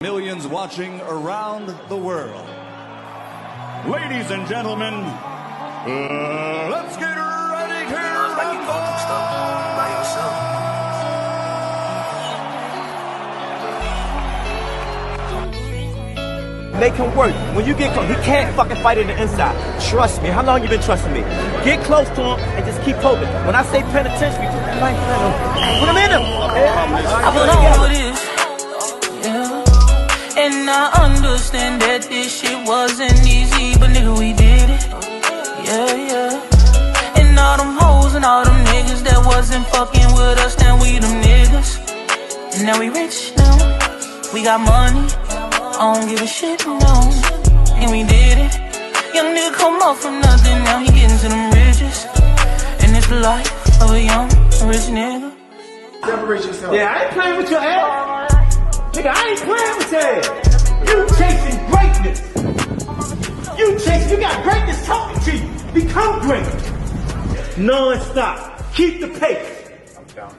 Millions watching around the world. Ladies and gentlemen, let's get ready to rumble! Make him work. When you get close, he can't fucking fight in the inside. Trust me. How long you been trusting me? Get close to him and just keep poking. When I say penitentiary, put that knife in him. Put him in him. I belong with this. Yeah. And I understand that this shit wasn't easy, but nigga, we did it. Yeah, yeah. And all them hoes and all them niggas that wasn't fucking with us, now we them niggas. And now we rich now. We got money. I don't give a shit, no. And we did it. Young nigga come up from nothing, now he getting to them riches. And it's the life of a young rich nigga. Separate yourself. Yeah, I ain't playing with your ass. Nigga, I ain't playing with your ass. You chasing greatness. You got greatness talking to you. Become great. Non-stop. Keep the pace. I'm down.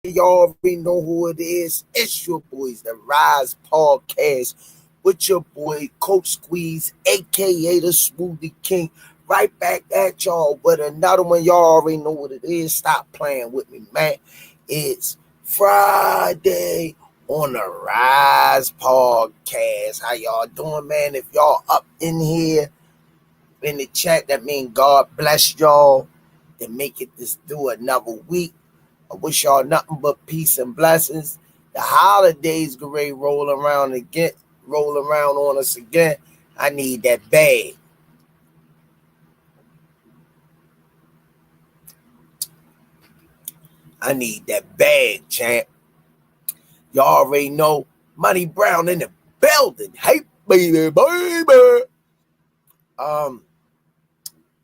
Y'all already know who it is. It's your boys, the Rize Podcast, with your boy, Coach Squeeze, a.k.a. the Smoothie King. Right back at y'all with another one. Y'all already know what it is. Stop playing with me, man. It's Friday on the Rize Podcast. How y'all doing, man? If y'all up in here in the chat, that means God bless y'all to make it this through another week. I wish y'all nothing but peace and blessings. The holidays get ready to roll around on us again. I need that bag. I need that bag, champ. Y'all already know Money Brown in the building. Hey, baby.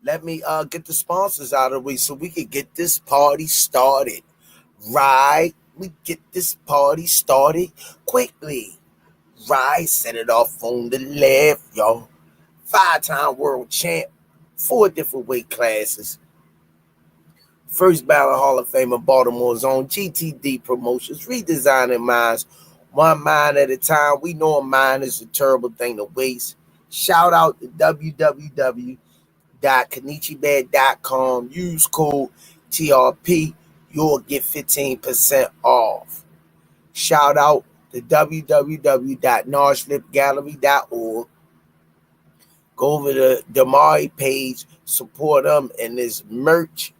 Let me get the sponsors out of the way so we can get this party started. Right, we get this party started quickly. Right, set it off on the left, y'all. 5-time world champ, 4 different weight classes. First ballot Hall of Famer, Baltimore's own GTD Promotions, redesigning minds, one mind at a time. We know a mind is a terrible thing to waste. Shout out to www.kenichibed.com. Use code TRP. You'll get 15% off. Shout out to www.narslipgallery.org. Go over to Damari page, support them and this merch.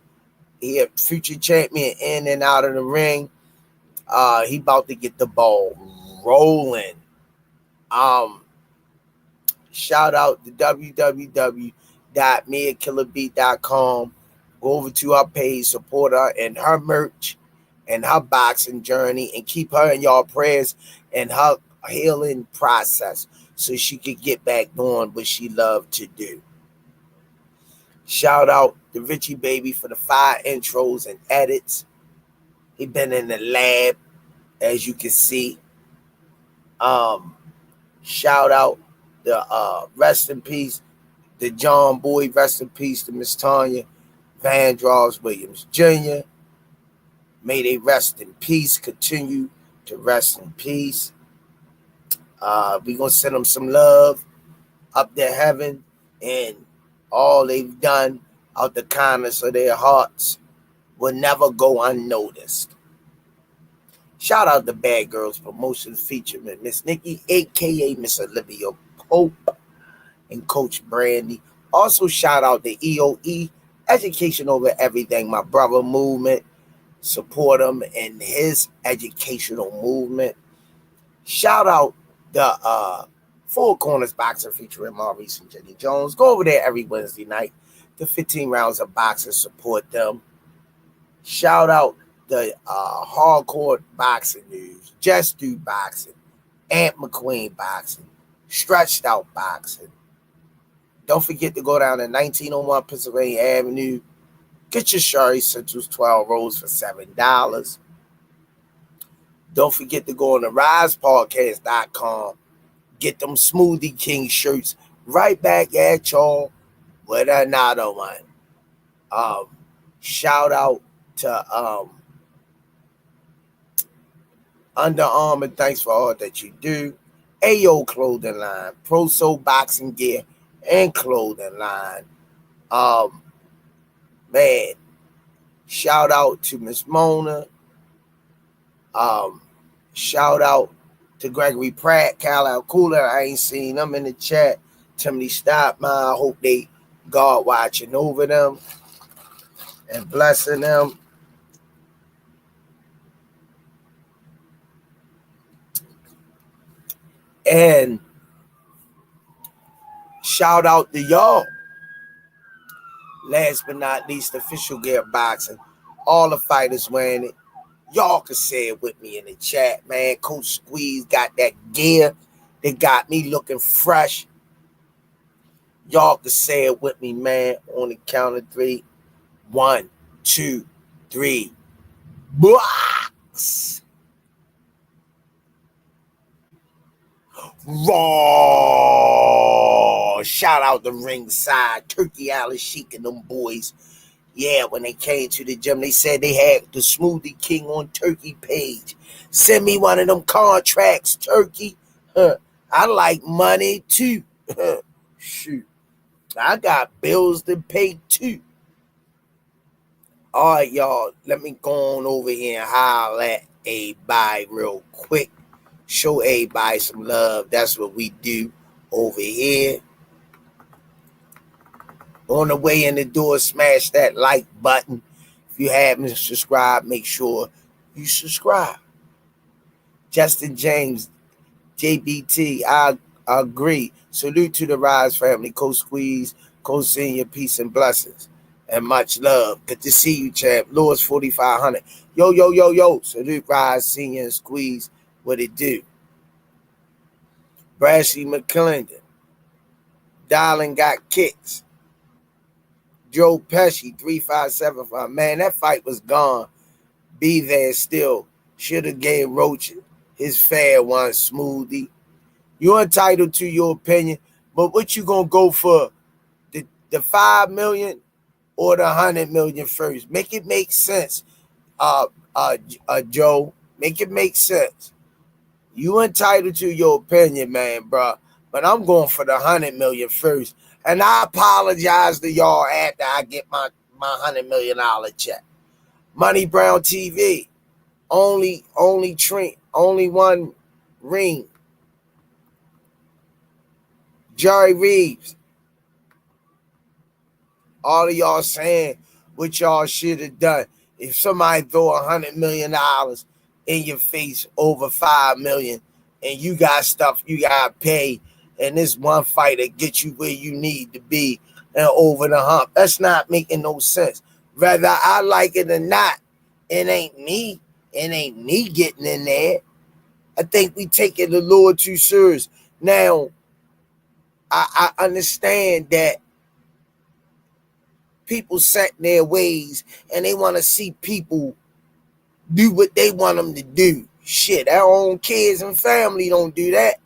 He a future champion in and out of the ring. He about to get the ball rolling. Shout out to www.miakillerbeat.com. Go over to our page, support her and her merch and her boxing journey, and keep her in y'all prayers and her healing process so she could get back doing what she loved to do. Shout out to Richie Baby for the 5 intros and edits. He been in the lab, as you can see. Shout out the rest in peace, the John Boy, rest in peace to Miss Tanya Vandross Williams Jr. May they rest in peace, continue to rest in peace. We're going to send them some love up to heaven, and all they've done out the kindness of their hearts will never go unnoticed. Shout out to Bad Girls Promotions featuring Miss Nikki, a.k.a. Miss Olivia Pope, and Coach Brandy. Also, shout out to EOE, Education Over Everything, my brother movement. Support him in his educational movement. Shout out the Four Corners Boxing featuring Maurice and Jenny Jones. Go over there every Wednesday night. The 15 rounds of boxing, support them. Shout out the Hardcore Boxing News, Just Do Boxing, Ant McQueen Boxing, Stretched Out Boxing, Don't forget to go down to 1901 Pennsylvania Avenue. Get your Shari Centrals 12 rolls for $7. Don't forget to go on the RizePodcast.com. Get them Smoothie King shirts right back at y'all with another one. Shout out to Under Armour. Thanks for all that you do. AO Clothing Line, Pro Soul Boxing Gear and Clothing Line. Man, shout out to Miss Mona. Shout out to Gregory Pratt, Kyle Cooler. I ain't seen them in the chat. Timothy Stopman. I hope they God watching over them and blessing them. And shout out to y'all. Last but not least, Official Gear Boxing. All the fighters wearing it. Y'all can say it with me in the chat, man. Coach Squeeze got that gear that got me looking fresh. Y'all can say it with me, man, on the count of 3. 1, 2, 3. Box! Raw! Shout out to Ringside, Turkey Alley Sheik and them boys. Yeah, when they came to the gym, they said they had the Smoothie King on Turkey page. Send me one of them contracts, Turkey. I like money too. Shoot. I got bills to pay too. All right, y'all. Let me go on over here and holler at everybody real quick. Show everybody some love. That's what we do over here. On the way in the door, smash that like button. If you haven't subscribed, make sure you subscribe. Justin James, JBT, I agree. Salute to the Rize family. Coach Squeeze, Coach Senior, peace and blessings. And much love. Good to see you, champ. Lewis 4500. Yo. Salute Rize, Senior, and Squeeze. What it do? Brashley McClendon. Darling got kicks. Joe Pesci, 3575. Man, that fight was gone. Be there still. Should have gave Roach his fair one, Smoothie. You're entitled to your opinion, but what you gonna go for? The $5 million or the $100 million first? Make it make sense, Joe. Make it make sense. You entitled to your opinion, man, bro. But I'm going for the $100 million first. And I apologize to y'all after I get my $100 million check. Money Brown TV. Only one ring. Jerry Reeves. All of y'all saying what y'all should have done. If somebody throw $100 million in your face over $5 million and you got stuff you got to pay, and this one fighter get you where you need to be and over the hump. That's not making no sense. Whether I like it or not, it ain't me. It ain't me getting in there. I think we taking the Lord too serious. Now, I understand that people set in their ways and they want to see people do what they want them to do. Shit, our own kids and family don't do that.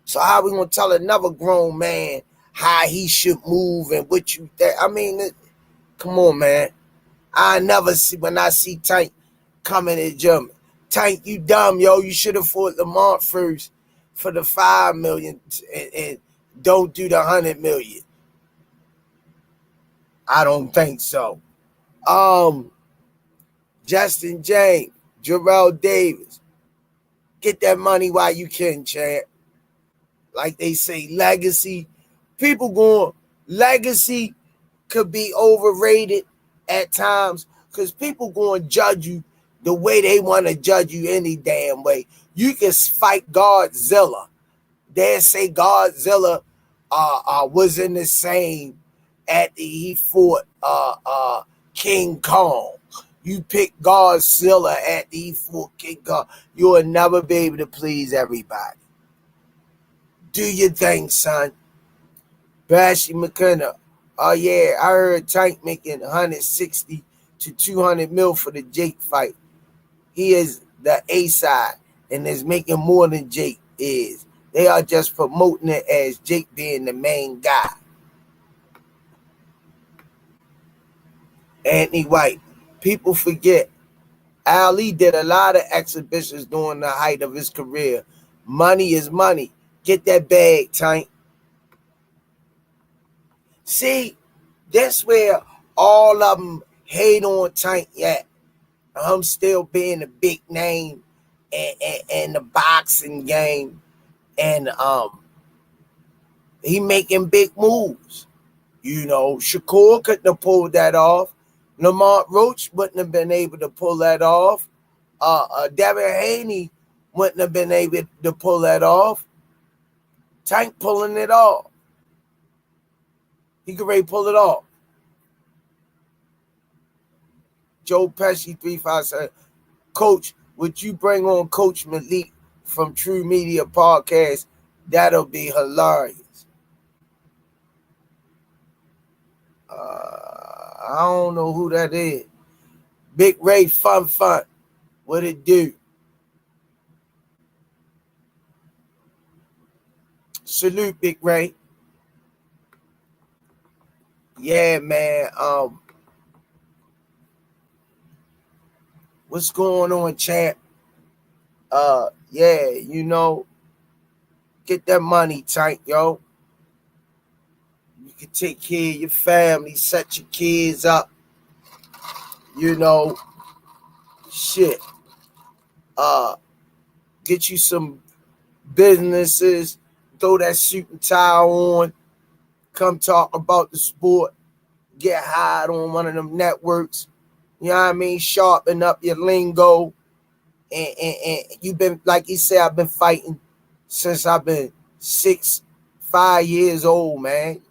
So how we gonna tell another grown man how he should move and what you think? I mean, come on, man. I never see when I see Tank coming and jumping. Tank, you dumb, yo. You should have fought Lamont first for the $5 million and don't do the $100 million. I don't think so. Justin James, Jarrell Davis. Get that money while you can, champ. Like they say, legacy. People going, legacy could be overrated at times because people going to judge you the way they want to judge you any damn way. You can fight Godzilla. They say Godzilla was in the same after he fought King Kong. You pick Godzilla after he fought King Kong. You will never be able to please everybody. Do your thing, son. Bashy McKenna. Oh yeah, I heard Tank making 160 to 200 mil for the Jake fight. He is the A side and is making more than Jake is. They are just promoting it as Jake being the main guy. Anthony White. People forget Ali did a lot of exhibitions during the height of his career. Money is money. Get that bag, Tank. See, that's where all of them hate on Tank yet. I'm still being a big name in the boxing game. And he making big moves. You know, Shakur couldn't have pulled that off. Lamont Roach wouldn't have been able to pull that off. Devin Haney wouldn't have been able to pull that off. Tank pulling it off. He could really pull it off. Joe Pesci 357. Coach, would you bring on Coach Malik from True Media Podcast? That'll be hilarious. I don't know who that is. Big Ray Fun. What it do? Salute, Big Ray. Yeah, man. What's going on, champ? Yeah, you know, get that money tight, yo. You can take care of your family, set your kids up. You know, shit. Get you some businesses, throw that suit and tie on, come talk about the sport, get hired on one of them networks. You know what I mean? Sharpen up your lingo. And you've been, like you said, I've been fighting since I've been 5 years old, man.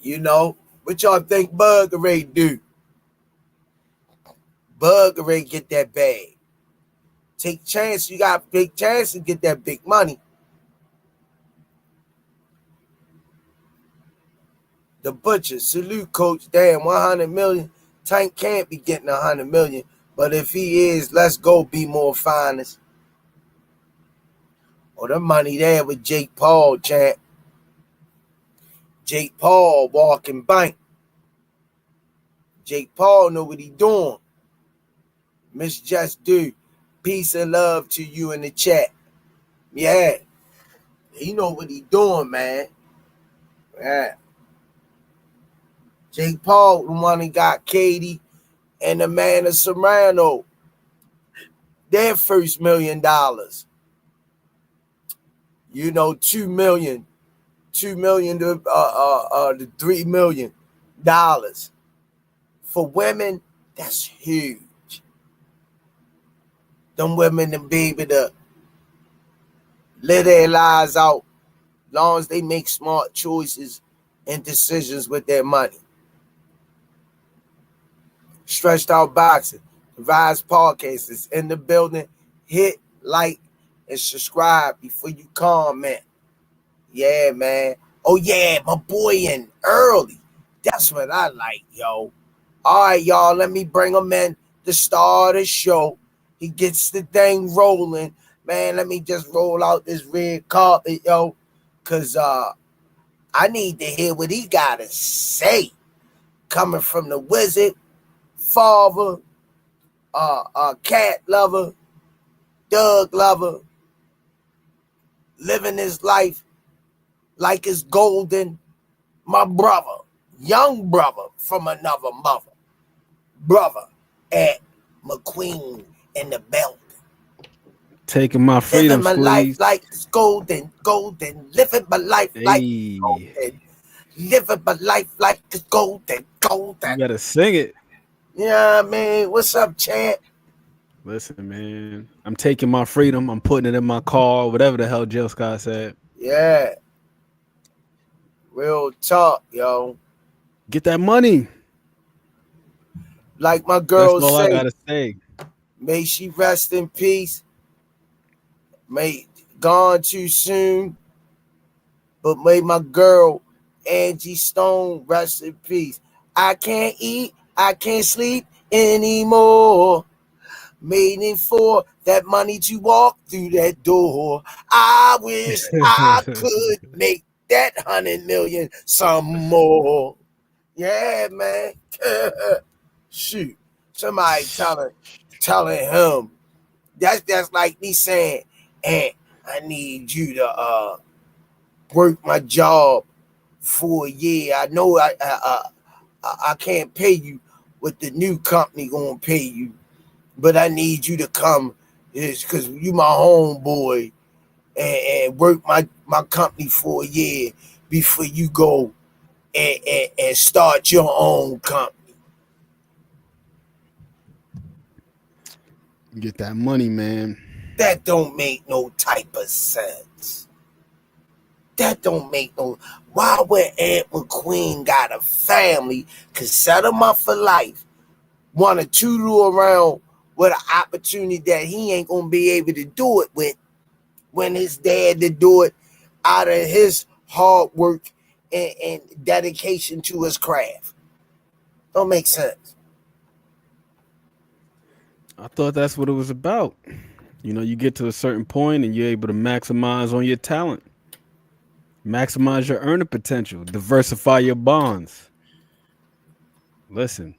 You know, what y'all think Bugger Ray do? Bugger Ray get that bag. Take chance. You got big chance to get that big money. The Butcher, salute, Coach. Damn, 100 million. Tank can't be getting 100 million. But if he is, let's go be more finest. Oh, the money there with Jake Paul, champ. Jake Paul walking bank. Jake Paul know what he doing. Miss Just Do, peace and love to you in the chat. Yeah, he know what he doing, man. Yeah. Jake Paul, the one that got Katie and the man of Serrano, their first $1 million. You know, $2 million to $3 million. For women, that's huge. Them women to be able to live their lives out as long as they make smart choices and decisions with their money. Stretched Out Boxing, the Rize Podcast is in the building. Hit like and subscribe before you comment. Yeah, man. Oh, yeah, my boy in early. That's what I like, yo. All right, y'all, let me bring him in to start the show. He gets the thing rolling. Man, let me just roll out this red carpet, yo, because I need to hear what he got to say. Coming from the Wizard, father, cat lover, Doug lover, living his life like it's golden. My brother, young brother from another mother, brother at McQueen in the building. Taking my freedom, living my life like it's golden. Living my life like it's golden. Living my life like it's golden. You gotta sing it. Yeah, man. What's up, champ? Listen, man. I'm taking my freedom. I'm putting it in my car. Whatever the hell Jill Scott said. Yeah. Real talk, yo. Get that money. Like my girl That's all say, I gotta say. May she rest in peace. May gone too soon. But may my girl Angie Stone rest in peace. I can't eat, I can't sleep anymore. Waiting for that money to walk through that door. I wish I could make that 100 million some more. Yeah, man. Shoot. Somebody telling him. That's like me saying, hey, I need you to work my job for a year. I know I can't pay you what the new company gonna pay you, but I need you to come because you my homeboy and work my company for a year before you go and start your own company. Get that money, man. That don't make no type of sense. That don't make no. Why would Aunt McQueen got a family, could set him up for life, want to tutor around with an opportunity that he ain't gonna be able to do it with, when his dad to do it out of his hard work and dedication to his craft? Don't make sense. I thought that's what it was about. You know, you get to a certain point and you're able to maximize on your talent, maximize your earning potential, diversify your bonds. Listen,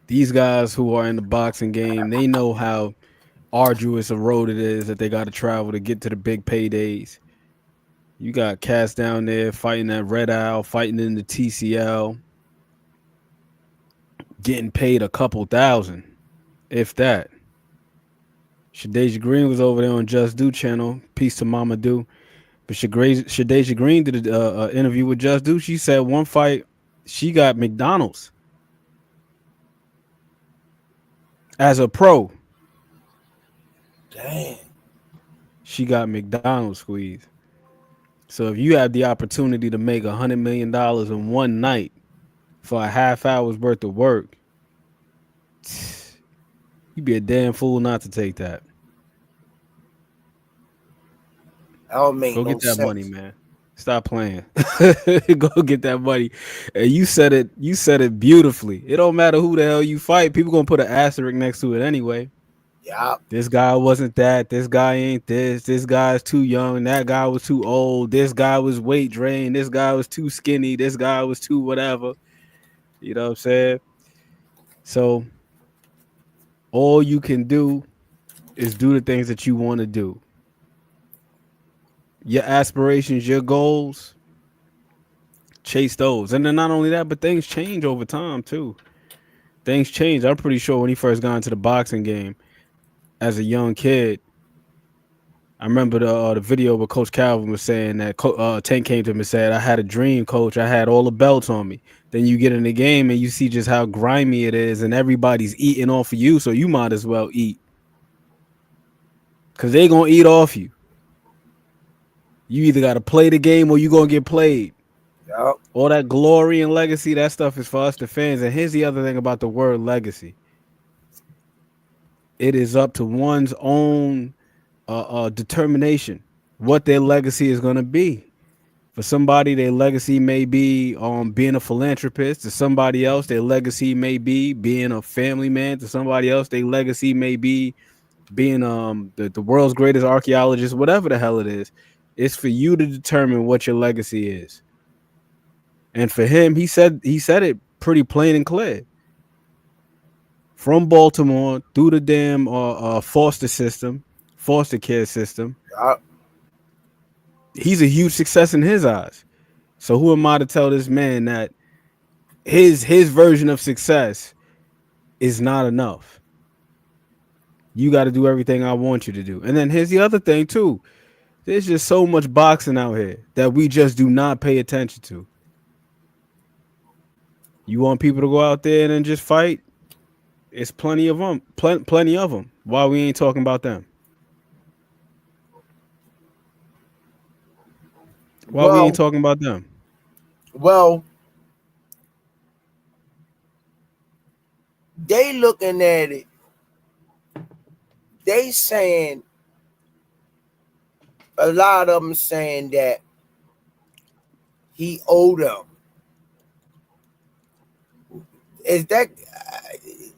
these guys who are in the boxing game, they know how arduous a road it is that they got to travel to get to the big paydays. You got cats down there fighting at Red Owl, fighting in the TCL, getting paid a couple thousand, if that. Shadeja Green was over there on Just Do channel. Peace to Mama Do. But Shadeja Green did an interview with Just Do. She said one fight, she got McDonald's as a pro. Damn. She got McDonald's squeeze. So if you have the opportunity to make $100 million in one night for a half hour's worth of work, you'd be a damn fool not to take that. That don't make Go no get that sense. money, man. Stop playing. Go get that money. And you said it beautifully. It don't matter who the hell you fight. People gonna put an asterisk next to it anyway. Yeah. This guy wasn't that. This guy ain't this. This guy's too young. That guy was too old. This guy was weight drained. This guy was too skinny. This guy was too whatever. You know what I'm saying? So all you can do is do the things that you want to do. Your aspirations, your goals, chase those. And then not only that, but things change over time too. Things change. I'm pretty sure when he first got into the boxing game as a young kid, I remember the video where Coach Calvin was saying that Tank came to him and said, I had a dream, Coach. I had all the belts on me. Then you get in the game and you see just how grimy it is and everybody's eating off of you, so you might as well eat. Because they going to eat off you. You either got to play the game or you going to get played. Yep. All that glory and legacy, that stuff is for us, the fans. And here's the other thing about the word legacy. It is up to one's own determination what their legacy is going to be. For somebody, their legacy may be being a philanthropist. To somebody else, their legacy may be being a family man. To somebody else, their legacy may be being the world's greatest archaeologist, whatever the hell it is. It's for you to determine what your legacy is. And for him, he said it pretty plain and clear. From Baltimore through the damn foster care system. Yep. He's a huge success in his eyes. So who am I to tell this man that his version of success is not enough? You got to do everything I want you to do. And then here's the other thing too. There's just so much boxing out here that we just do not pay attention to. You want people to go out there and just fight? It's plenty of them. Plenty of them. Why we ain't talking about them? Why we ain't talking about them? Well, they looking at it, they saying, a lot of them saying that he owed them. Is that,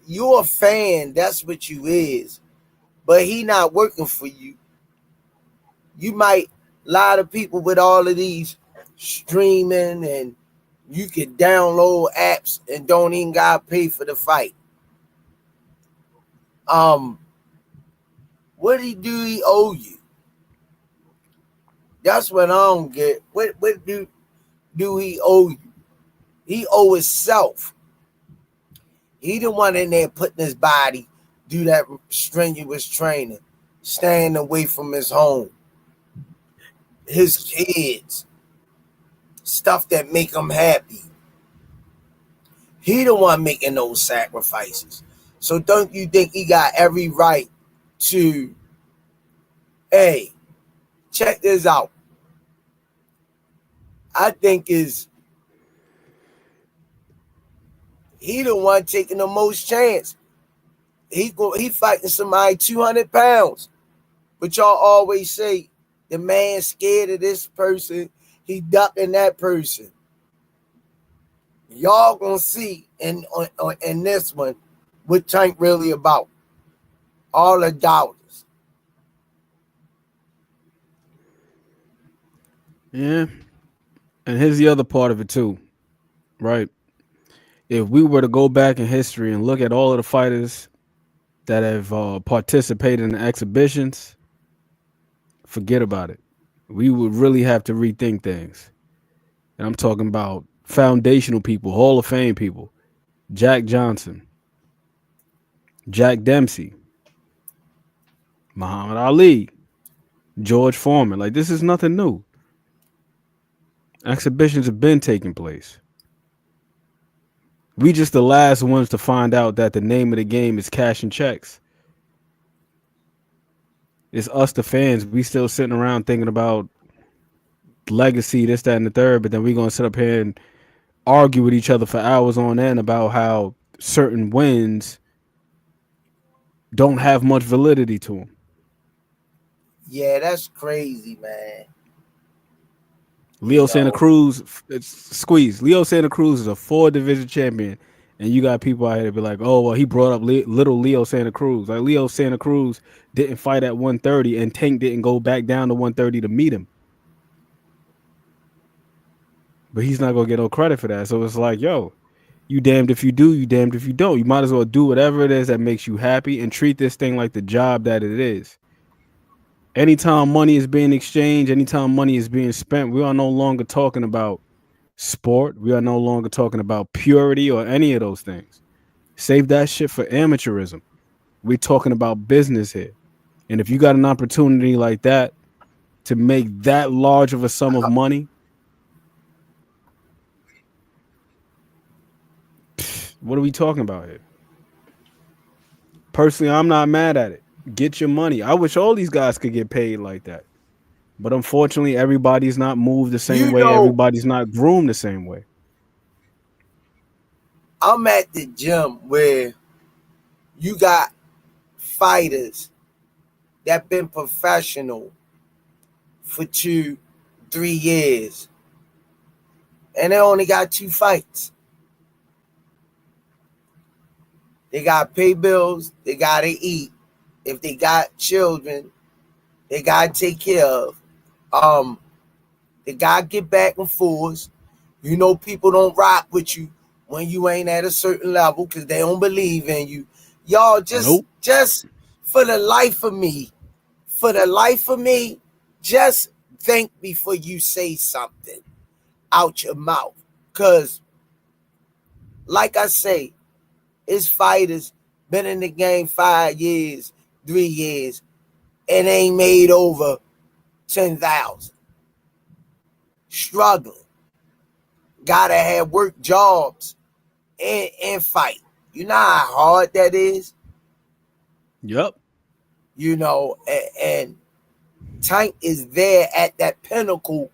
you're a fan, that's what you is, but he not working for you. You might, a lot of people with all of these streaming and you can download apps and don't even gotta pay for the fight. What he owe you? That's what I don't get. What do he owe you? He owe himself. He the one in there putting his body, do that strenuous training, staying away from his home, his kids, stuff that make him happy. He the one making those sacrifices. So don't you think he got every right to, hey, check this out. I think he the one taking the most chance. He fighting somebody 200 pounds. But y'all always say the man's scared of this person, he ducking that person. Y'all gonna see in this one what Tank really about. All the doubters. Yeah. And here's the other part of it too, right? If we were to go back in history and look at all of the fighters that have participated in the exhibitions, forget about it. We would really have to rethink things. And I'm talking about foundational people, Hall of Fame people. Jack Johnson, Jack Dempsey, Muhammad Ali, George Foreman. Like, this is nothing new. Exhibitions have been taking place. We just the last ones to find out that the name of the game is cashing checks. It's us, the fans. We still sitting around thinking about legacy, this, that, and the third, but then we're going to sit up here and argue with each other for hours on end about how certain wins don't have much validity to them. Yeah, that's crazy, man. Leo Santa Cruz, squeeze. Leo Santa Cruz is a 4-division champion, and you got people out here to be like, oh, well, he brought up little Leo Santa Cruz. Like, Leo Santa Cruz didn't fight at 130, and Tank didn't go back down to 130 to meet him. But he's not going to get no credit for that. So it's like, yo, you damned if you do, you damned if you don't. You might as well do whatever it is that makes you happy and treat this thing like the job that it is. Anytime money is being exchanged, anytime money is being spent, we are no longer talking about sport. We are no longer talking about purity or any of those things. Save that shit for amateurism. We're talking about business here. And if you got an opportunity like that to make that large of a sum of money, what are we talking about here? Personally, I'm not mad at it. Get your money. I wish all these guys could get paid like that. But unfortunately, everybody's not moved the same way. Everybody's not groomed the same way. I'm at the gym where you got fighters that been professional for 2-3 years. And they only got 2 fights. They got to pay bills. They got to eat. If they got children, they got to take care of. They got to get back and forth. You know, people don't rock with you when you ain't at a certain level because they don't believe in you. Y'all just for the life of me, just think before you say something out your mouth. Because, like I say, it's fighters been in the game 5 years, 3 years, and ain't made over 10,000. Struggling. Gotta have work jobs and fight. You know how hard that is? Yep. You know, and Tank is there at that pinnacle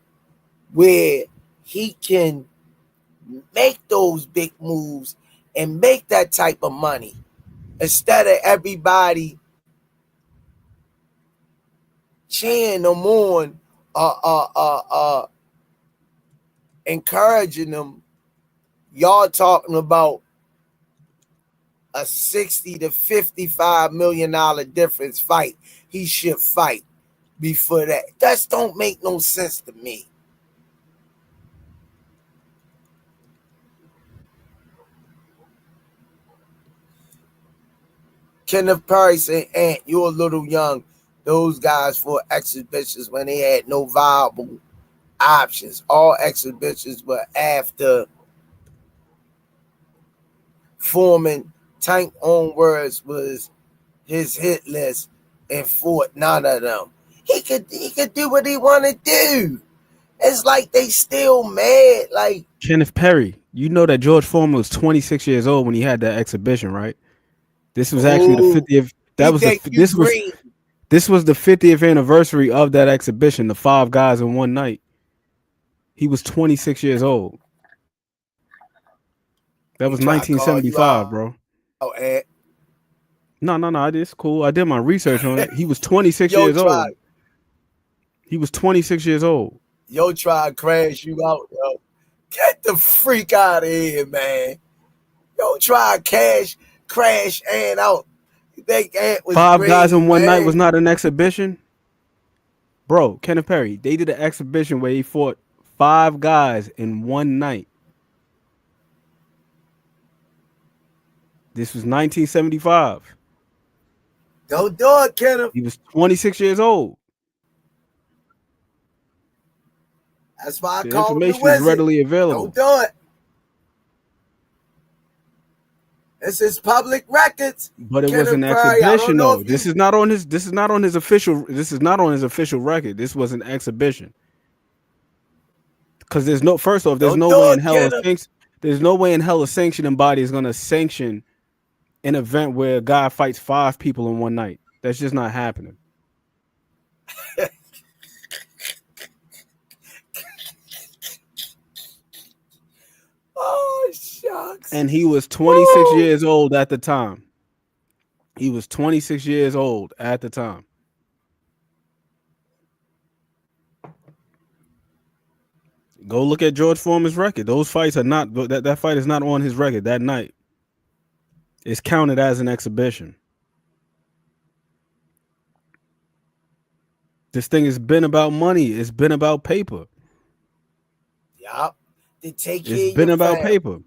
where he can make those big moves and make that type of money instead of everybody cheering them on, encouraging them. Y'all talking about a $60 to $55 million difference fight he should fight before that. That don't make no sense to me. Kenneth Perry said, Ant, you're a little young. Those guys for exhibitions when they had no viable options. All exhibitions were after Foreman. Tank own words was his hit list and fought none of them. He could do what he want to do. It's like they still mad. Like Kenneth Perry, you know that George Foreman was 26 years old when he had that exhibition, right? This was actually the 50th. This was the 50th anniversary of that exhibition, the 5 guys in one night. He was 26 years old. That was 1975, bro. Oh, Ed. No. It's cool. I did my research on it. He was 26 years old. He was 26 years old. Yo, try to crash you out, yo. Get the freak out of here, man. Yo, try to crash Ant out. You think Ant was 5 guys in one night was not an exhibition? Bro, Kenneth Perry, they did an exhibition where he fought 5 guys in one night. This was 1975. Don't do it, Kenneth. He was 26 years old. That's why I the call him the information wizard. is readily available. Don't do it. This is public records. But it was an exhibition, though. This is not on his official record. This was an exhibition. Because there's no way in hell a sanctioning body is gonna sanction an event where a guy fights 5 people in one night. That's just not happening. Oh, shucks. And he was 26 years old at the time. Go look at George Foreman's record. Those fights are not that fight is not on his record that night. It's counted as an exhibition. This thing has been about money. It's been about paper. Yup. It's been about paper.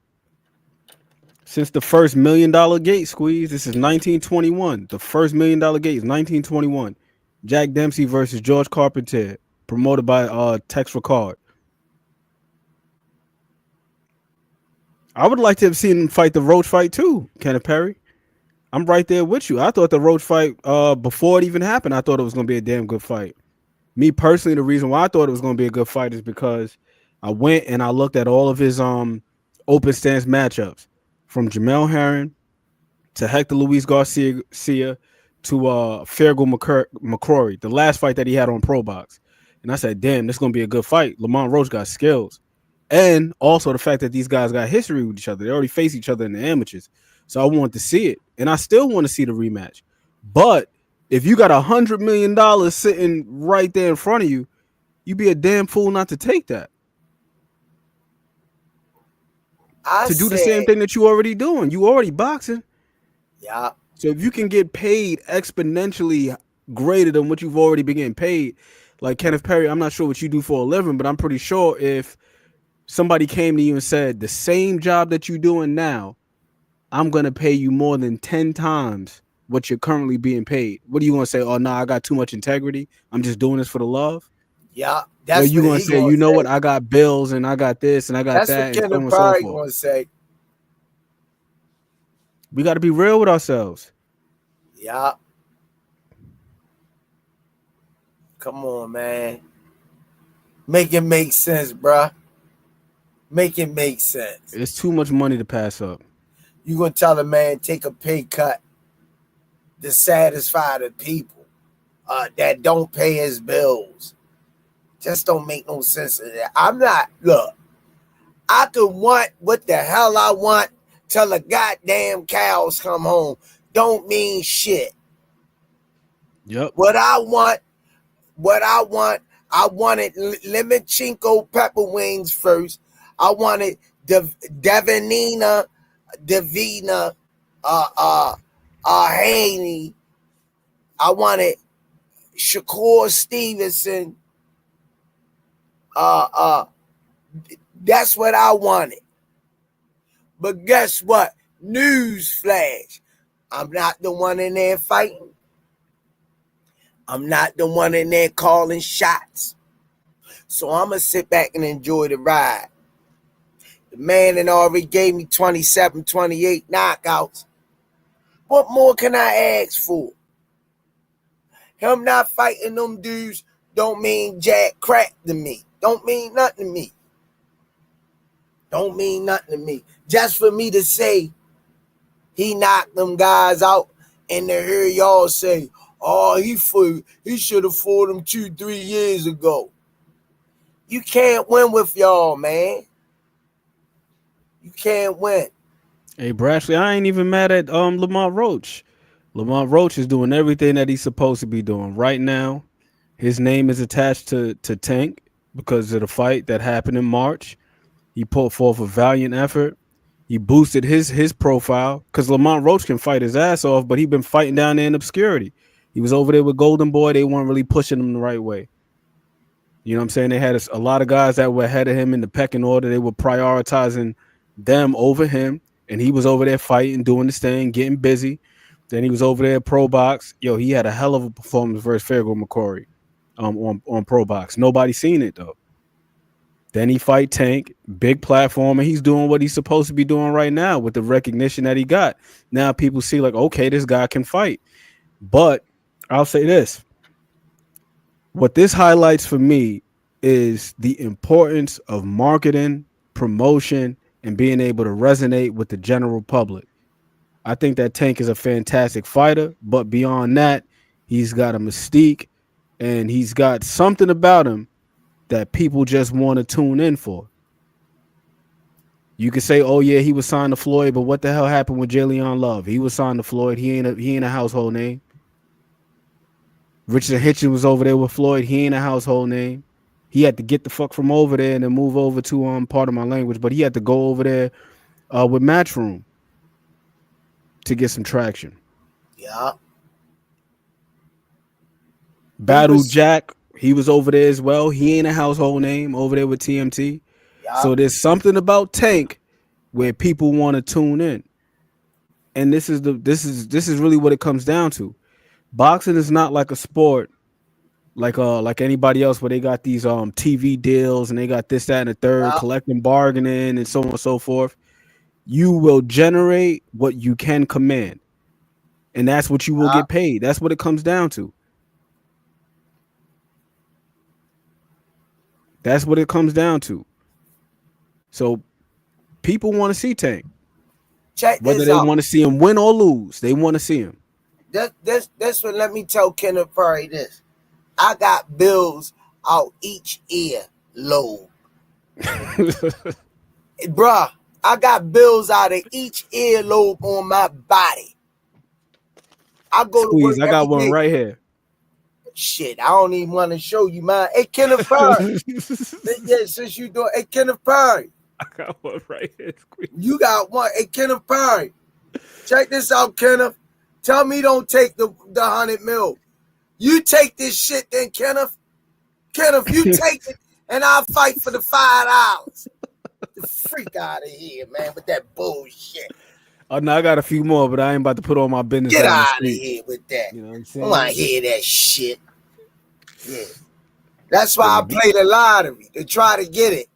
Since the first $1 million gate squeeze, this is 1921. The first $1 million gate is 1921. Jack Dempsey versus George Carpenter, promoted by Tex Ricard. I would like to have seen him fight the Roach fight too, Kenneth Perry. I'm right there with you. I thought the Roach fight, before it even happened, I thought it was going to be a damn good fight. Me personally, the reason why I thought it was going to be a good fight is because I went and I looked at all of his open stance matchups, from Jamel Herring to Hector Luis Garcia to Fergal McCrory, the last fight that he had on Pro Box. And I said, damn, this is going to be a good fight. Lamont Roach got skills. And also the fact that these guys got history with each other. They already faced each other in the amateurs. So I wanted to see it. And I still want to see the rematch. But if you got $100 million sitting right there in front of you, you'd be a damn fool not to take that. Do the same thing that you already doing. You already boxing. Yeah. So if you can get paid exponentially greater than what you've already been getting paid, like Kenneth Perry, I'm not sure what you do for a living, but I'm pretty sure if somebody came to you and said, the same job that you're doing now, I'm going to pay you more than 10 times what you're currently being paid. What are you going to say? Oh, no, I got too much integrity. I'm just doing this for the love. Yeah. That's what you going to say, you know what? I got bills and I got this and I got that. That's what Kenneth Perry going to say. We got to be real with ourselves. Yeah. Come on, man. Make it make sense, bruh. Make it make sense. It's too much money to pass up. You gonna tell a man take a pay cut to satisfy the people that don't pay his bills? Just don't make no sense of that. I'm not. Look, I could want what the hell I want till the goddamn cows come home don't mean shit. Yep. What I wanted Lemachinko pepper wings first. I wanted Davina Haney. I wanted Shakur Stevenson. That's what I wanted. But guess what? News flash. I'm not the one in there fighting. I'm not the one in there calling shots. So I'm going to sit back and enjoy the ride. The man that already gave me 27, 28 knockouts. What more can I ask for? Him not fighting them dudes don't mean jack crack to me. Don't mean nothing to me. Don't mean nothing to me. Just for me to say he knocked them guys out and to hear y'all say, oh, he should have fought him 2-3 years ago. You can't win with y'all, man. You can't win. Hey, Brashley, I ain't even mad at Lamont Roach. Lamont Roach is doing everything that he's supposed to be doing right now. His name is attached to Tank because of the fight that happened in March. He put forth a valiant effort. He boosted his profile because Lamont Roach can fight his ass off, but he been fighting down there in obscurity. He was over there with Golden Boy. They weren't really pushing him the right way. You know what I'm saying? They had a lot of guys that were ahead of him in the pecking order. They were prioritizing them over him, and he was over there fighting, doing his thing, getting busy. Then he was over there at Pro Box. Yo, he had a hell of a performance versus Fergal McCrory on Pro Box. Nobody seen it, though. Then he fight Tank, big platform, and he's doing what he's supposed to be doing right now with the recognition that he got. Now people see like, okay, this guy can fight. But I'll say this. What this highlights for me is the importance of marketing, promotion, and being able to resonate with the general public. I think that Tank is a fantastic fighter, but beyond that, he's got a mystique and he's got something about him that people just want to tune in for. You could say, oh yeah, he was signed to Floyd, but what the hell happened with Jalen Love? He was signed to Floyd. He ain't a household name. Richard Hitchens was over there with Floyd. He ain't a household name. He had to get the fuck from over there and then move over to part of my language, but he had to go over there with Matchroom to get some traction. Yeah. Battle Jack, he was over there as well. He ain't a household name over there with TMT. Yeah. So there's something about Tank where people want to tune in. And this is really what it comes down to. Boxing is not like a sport like anybody else where they got these TV deals and they got this, that, and the third, collecting bargaining and so on and so forth. You will generate what you can command. And that's what you will get paid. That's what it comes down to. That's what it comes down to. So people want to see Tank. Whether they want to see him win or lose, they want to see him. This one, let me tell Kenneth Perry this. I got bills out each ear lobe. Bruh, I got bills out of each earlobe on my body. I go to work. I got one right here. Shit, I don't even want to show you mine. Hey, Kenneth Perry. Yeah, since you doing, hey, Kenneth Perry. I got one right here. Squeeze. You got one. Hey, Kenneth Perry. Check this out, Kenneth. Tell me don't take the 100 mil. You take this shit then, Kenneth. Kenneth, you take it and I'll fight for the $5. The freak out of here, man, with that bullshit. Oh, no, I got a few more, but I ain't about to put all my business. Get out of here with that. You know what I'm saying? I want to hear that shit. Yeah. That's why I play the lottery to try to get it.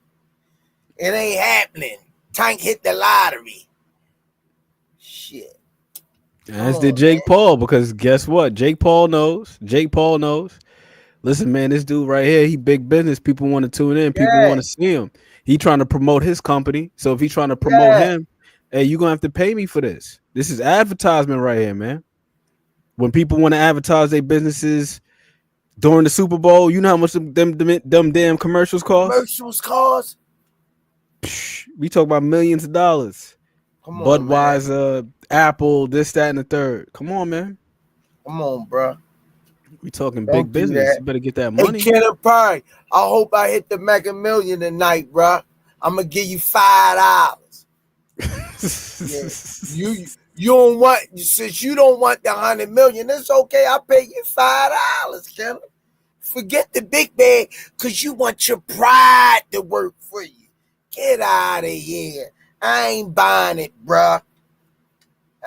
It ain't happening. Tank hit the lottery. Shit. As did Jake Paul, because guess what? Jake Paul knows. Listen, man, this dude right here, he big business. People want to tune in. People want to see him. He trying to promote his company. So if he's trying to promote him, hey, you're going to have to pay me for this. This is advertisement right here, man. When people want to advertise their businesses during the Super Bowl, you know how much them damn commercials cost? Commercials cost? We talk about millions of dollars. Come on, man. Budweiser, Apple, this, that, and the third. Come on, man. Come on, bro. We talking big Don't do business. that. You better get that Hey, money. Kenneth Pine, I hope I hit the Mega Million tonight, bro. I'm gonna give you $5. Yeah. You don't want, since you don't want the 100 million, it's okay. I'll pay you $5, Kenneth. Forget the big bag, cause you want your pride to work for you. Get out of here. I ain't buying it, bruh.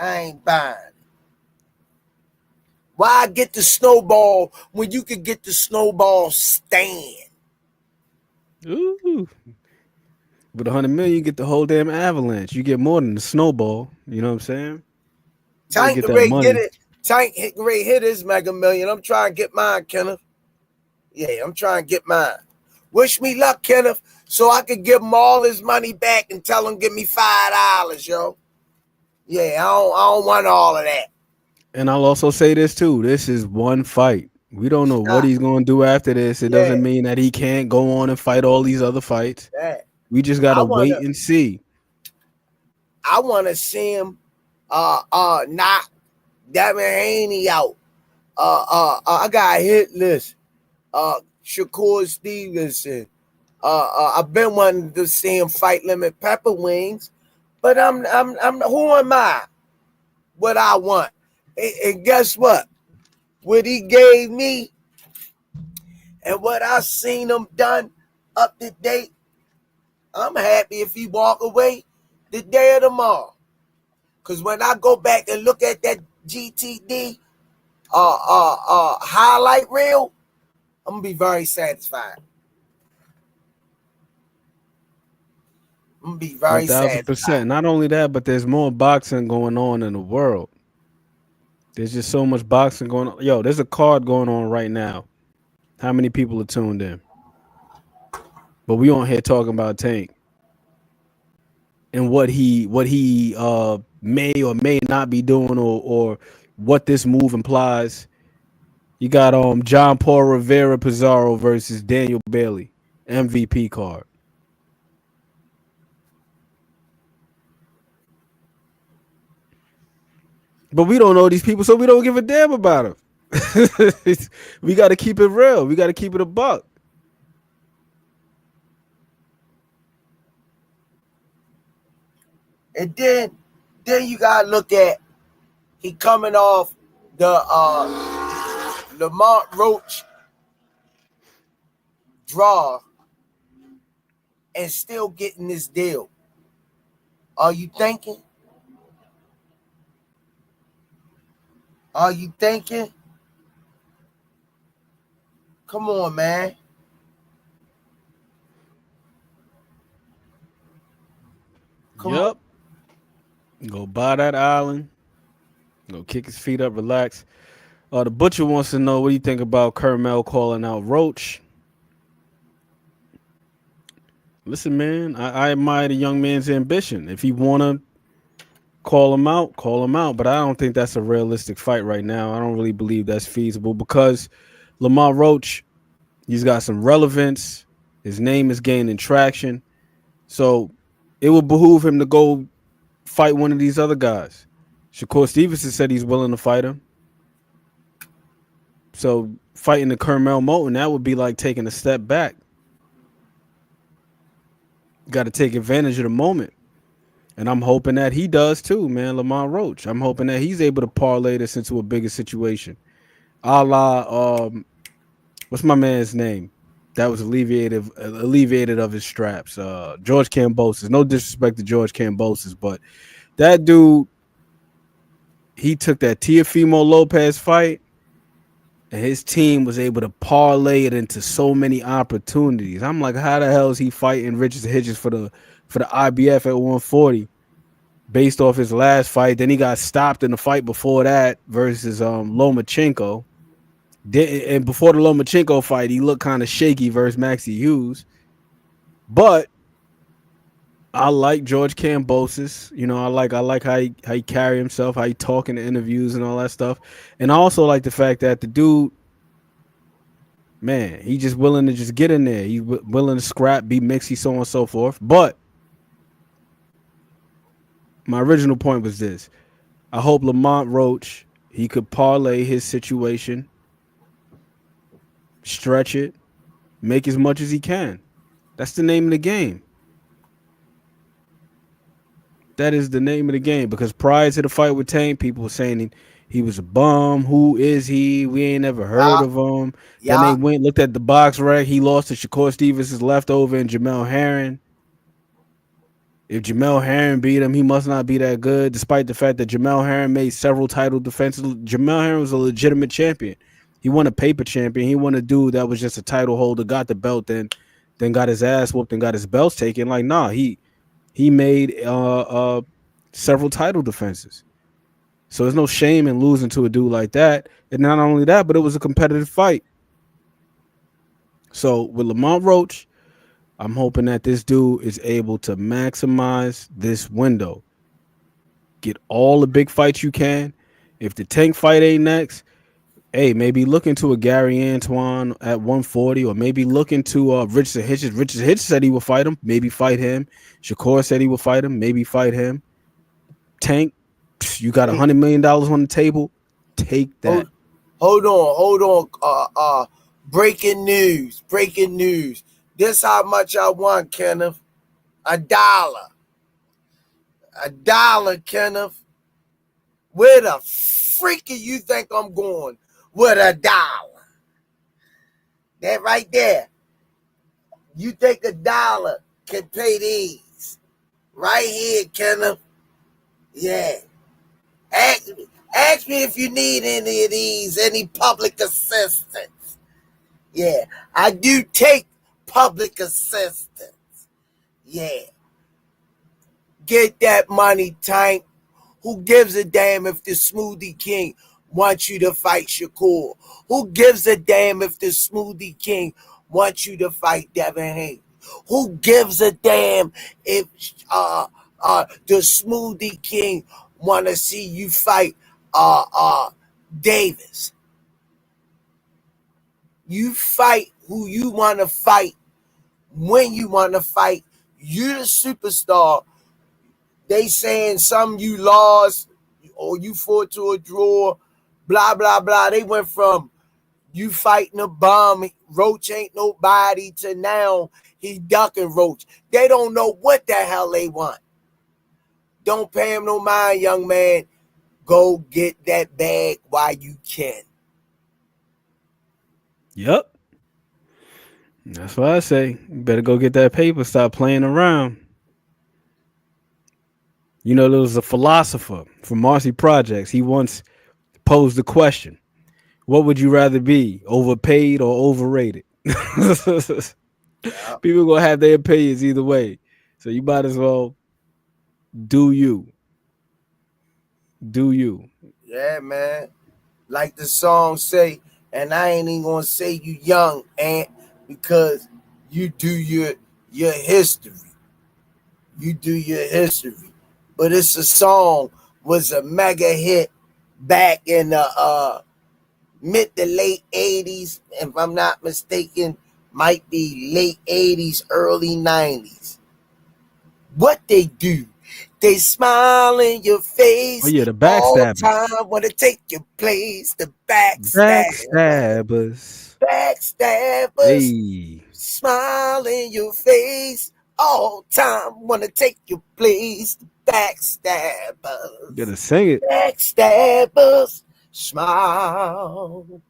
I ain't buying it. Why get the snowball when you could get the snowball stand? Ooh. With 100 million, you get the whole damn avalanche. You get more than the snowball. You know what I'm saying? Tank get that Ray money. get it. Tank Ray hit his Mega Million. I'm trying to get mine, Kenneth. Yeah, I'm trying to get mine. Wish me luck, Kenneth, so I could give him all his money back and tell him give me $5, yo. Yeah, I don't want all of that. And I'll also say this too. This is one fight. We don't know what he's going to do after this. It doesn't mean that he can't go on and fight all these other fights. We just got to wait and see. I want to see him knock Devin Haney out. I got a hit list. Shakur Stevenson. I've been wanting to see him fight Lemon Pepper Wings, but I'm who am I? What I want. And guess what? What he gave me and what I seen him done up to date, I'm happy if he walk away the day of tomorrow. Because when I go back and look at that GTD highlight reel, I'm going to be very satisfied. I'm going to be very 1,000%. satisfied. Not only that, but there's more boxing going on in the world. There's just so much boxing going on. Yo, there's a card going on right now. How many people are tuned in? But we on here talking about Tank and what he may or may not be doing, or what this move implies. You got John Paul Rivera Pizarro versus Daniel Bailey, MVP card. But we don't know these people, so we don't give a damn about them. We got to keep it real. We got to keep it a buck. And then you gotta look at he coming off the Lamont Roach draw and still getting this deal. Are you thinking? Are you thinking? Come on, man. Come on. Go buy that island. Go kick his feet up, relax. The Butcher wants to know, what do you think about Kermel calling out Roach? Listen, man, I admire the young man's ambition. If he want to call him out, call him out. But I don't think that's a realistic fight right now. I don't really believe that's feasible because Lamont Roach, he's got some relevance. His name is gaining traction. So it would behoove him to go fight one of these other guys. Shakur Stevenson said he's willing to fight him. So fighting the Kermel Moton, that would be like taking a step back. Got to take advantage of the moment. And I'm hoping that he does too, man, Lamont Roach. I'm hoping that he's able to parlay this into a bigger situation. A la, what's my man's name? That was alleviated of his straps. George Kambosos. No disrespect to George Kambosos, but that dude, he took that Teofimo Lopez fight, and his team was able to parlay it into so many opportunities. I'm like, how the hell is he fighting Richard Hedges for the IBF at 140 based off his last fight? Then he got stopped in the fight before that versus Lomachenko. And before the Lomachenko fight, he looked kind of shaky versus Maxie Hughes. But I like George Kambosos. You know, I like how he carry himself, how he talk in the interviews and all that stuff. And I also like the fact that the dude, man, he just willing to just get in there. He's willing to scrap, be mixy, so on and so forth. But My original point was this. I hope Lamont Roach, he could parlay his situation, stretch it, make as much as he can. That's the name of the game. That is the name of the game. Because prior to the fight with Tank, people were saying he was a bum. Who is he? We ain't never heard Yeah, of him. Then they yeah. went, looked at the box rec. He lost to Shakur Stevens' leftover and Jamel Herring. If Jamel Herring beat him, he must not be that good, despite the fact that Jamel Herring made several title defenses. Jamel Herring was a legitimate champion. He won a paper champion. He won a dude that was just a title holder, got the belt, then got his ass whooped and got his belts taken. Like, nah, he made several title defenses. So there's no shame in losing to a dude like that. And not only that, but it was a competitive fight. So with Lamont Roach, I'm hoping that this dude is able to maximize this window. Get all the big fights you can. If the Tank fight ain't next, hey, maybe look into a Gary Antoine at 140, or maybe look into Richard Hitchens. Richard Hitchens said he would fight him. Maybe fight him. Shakur said he would fight him. Maybe fight him. Tank, you got $100 million on the table. Take that. Hold on. Breaking news. This how much I want, Kenneth. $1. $1, Kenneth. Where the freak you think I'm going with $1? That right there. You think $1 can pay these? Right here, Kenneth. Yeah. Ask me if you need any of these, any public assistance. Yeah, I do take public assistance. Yeah. Get that money, Tank. Who gives a damn if the Smoothie King wants you to fight Shakur? Who gives a damn if the Smoothie King wants you to fight Devin Haney? Who gives a damn if the Smoothie King want to see you fight Davis? You fight who you want to fight when you want to fight. You the superstar. They saying some you lost or you fought to a draw, blah, blah, blah. They went from you fighting a bum, Roach ain't nobody, to now he ducking Roach. They don't know what the hell they want. Don't pay him no mind, young man. Go get that bag while you can. Yep. That's what I say. You better go get that paper. Stop playing around. You know, there was a philosopher from Marcy Projects. He once posed the question, what would you rather be, overpaid or overrated? People going to have their opinions either way. So you might as well do you. Do you. Yeah, man. Like the song say, and I ain't even going to say you young, Ant, because you do your history. You do your history. But it's a song, was a mega hit back in the mid to late 80s. If I'm not mistaken, might be late 80s, early 90s. What they do, they smile in your face. Oh, yeah, the all the backstabbers. time. Want to take your place, the backstabbers. Backstabbers. Hey. Smile in your face all time. Want to take your place, the backstabbers. You gotta sing it. Backstabbers. Smile.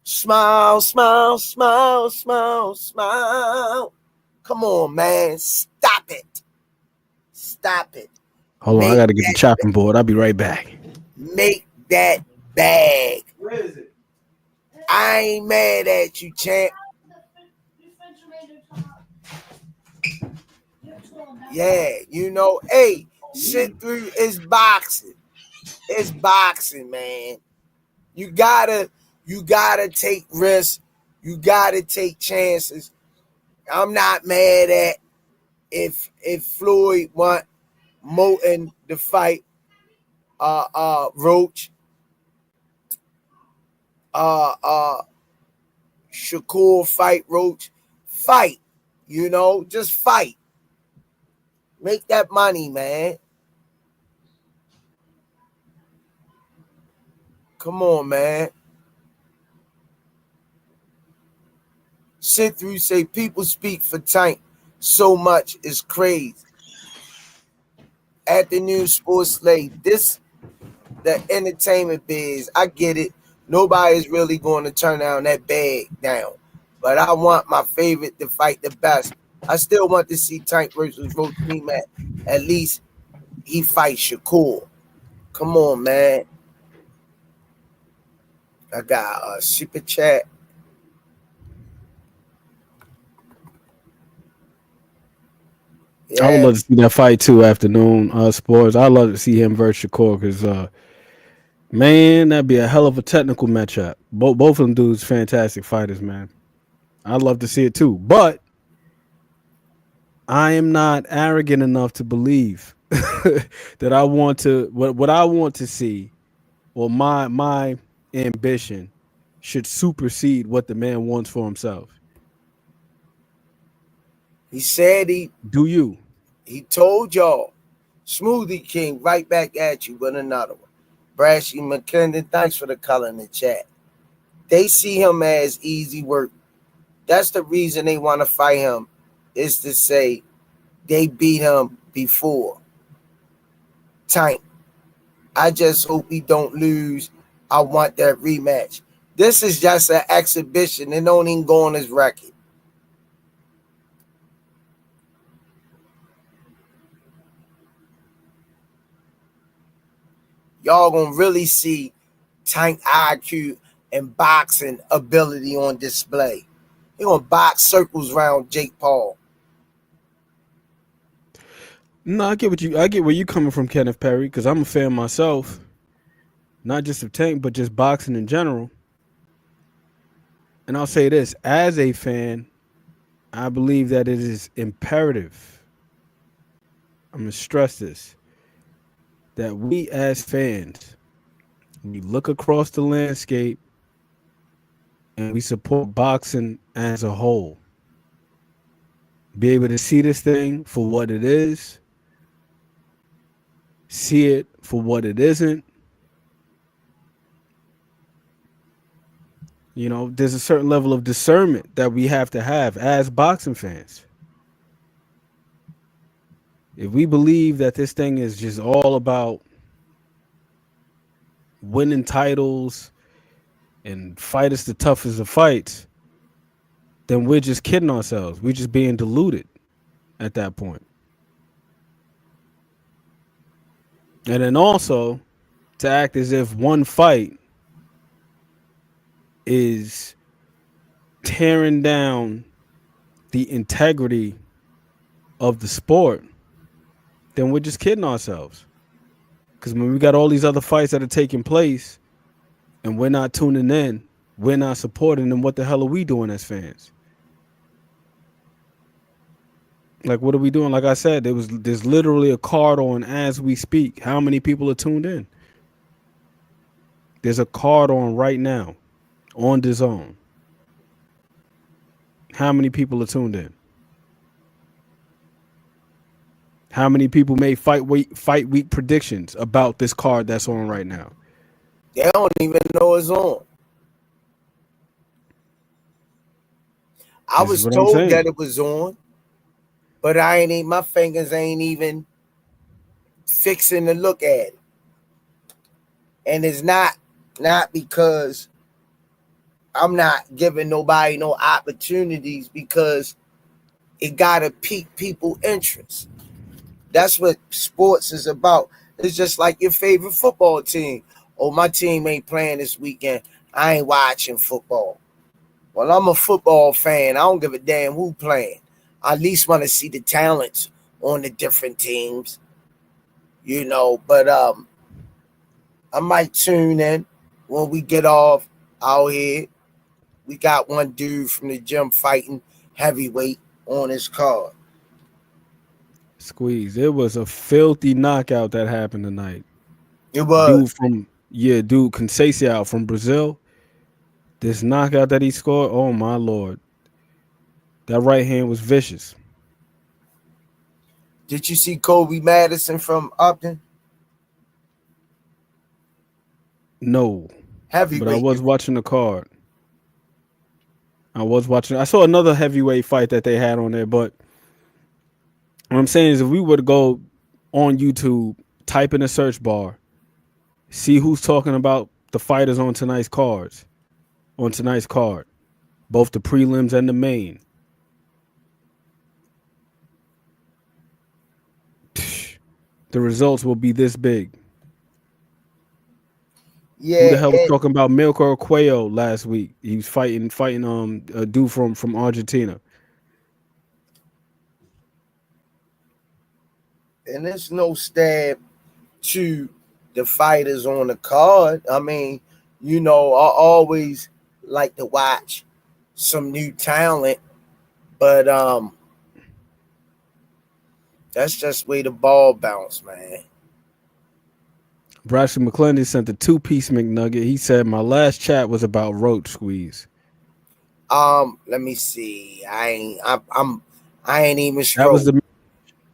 Smile, smile, smile, smile, smile. Come on, man. Stop it. Stop it. Hold on, I gotta get the chopping board. I'll be right back. Make that bag. Where is it? I ain't mad at you, champ. Yeah, you know, hey, sit through. It's boxing. It's boxing, man. You gotta take risks. You gotta take chances. I'm not mad at if Floyd want Moulton to fight Roach. Shakur fight Roach. Fight. You know, just fight. Make that money, man. Come on, man. Sit through say people speak for Tank so much is crazy. At the new sports slate, this the entertainment biz. I get it. Nobody's really going to turn down that bag down. But I want my favorite to fight the best. I still want to see Tank versus Roach rematch. At least he fights Shakur. Come on, man. I got a super chat. Yeah. I would love to see that fight too. Afternoon sports. I'd love to see him versus Shakur because man, that'd be a hell of a technical matchup. Both of them dudes fantastic fighters, man. I'd love to see it too. But I am not arrogant enough to believe that I want to what I want to see, or my ambition should supersede what the man wants for himself. He said Do you? he told y'all, Smoothie King, right back at you with another one. Brashy McKendon, thanks for the color in the chat. They see him as easy work. That's the reason they want to fight him, is to say they beat him before. Tank, I just hope he don't lose. I want that rematch. This is just an exhibition. It don't even go on his record. Y'all gonna really see Tank IQ and boxing ability on display. He gonna box circles around Jake Paul. No, I get where you coming from, Kenneth Perry, because I'm a fan myself, not just of Tank, but just boxing in general. And I'll say this, as a fan, I believe that it is imperative, I'm gonna stress this, that we as fans, we look across the landscape and we support boxing as a whole. Be able to see this thing for what it is, see it for what it isn't. You know, there's a certain level of discernment that we have to have as boxing fans. If we believe that this thing is just all about winning titles and fight us the toughest of fights, then we're just kidding ourselves. We're just being deluded at that point. And then also to act as if one fight is tearing down the integrity of the sport, then we're just kidding ourselves. Because when we got all these other fights that are taking place and we're not tuning in, we're not supporting them, what the hell are we doing as fans? Like, what are we doing? Like I said, there's literally a card on as we speak. How many people are tuned in? There's a card on right now on DAZN. How many people are tuned in? How many people made fight week predictions about this card that's on right now? They don't even know it's on. I was told that it was on, but my fingers ain't even fixing to look at it. And it's not because I'm not giving nobody no opportunities, because it gotta pique people's interest. That's what sports is about. It's just like your favorite football team. Oh, my team ain't playing this weekend. I ain't watching football. Well, I'm a football fan. I don't give a damn who playing. I at least want to see the talents on the different teams, you know. But I might tune in when we get off out here. We got one dude from the gym fighting heavyweight on his card. Squeeze. It was a filthy knockout that happened tonight. It was. Dude Conceição from Brazil. This knockout that he scored, oh my Lord. That right hand was vicious. Did you see Kobe Madison from Upton? No. Heavyweight. But I was watching the card. I saw another heavyweight fight that they had on there, but what I'm saying is if we were to go on YouTube, type in a search bar, see who's talking about the fighters on tonight's card, both the prelims and the main. The results will be this big. Yeah. Who the hell was talking about Milko Cuello last week? He was fighting a dude from Argentina. And there's no stab to the fighters on the card. I mean, I always like to watch some new talent, but that's just the way the ball bounce, man. Braxton McClendon sent the 2-piece McNugget. He said my last chat was about roach squeeze. Let me see. I ain't even scrolled. That was the.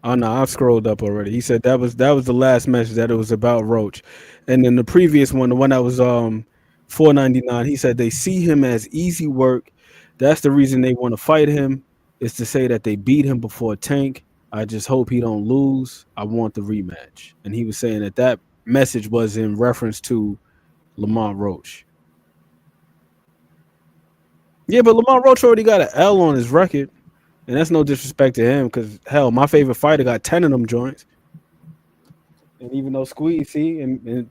Oh no, I've scrolled up already. He said that was the last message, that it was about Roach, and then the previous one, the one that was $4.99. He said they see him as easy work. That's the reason they want to fight him, is to say that they beat him before Tank. I just hope he don't lose. I want the rematch. And he was saying that message was in reference to Lamont Roach. Yeah, but Lamont Roach already got an L on his record. And that's no disrespect to him, because hell, my favorite fighter got 10 of them joints. And even though Squeeze, and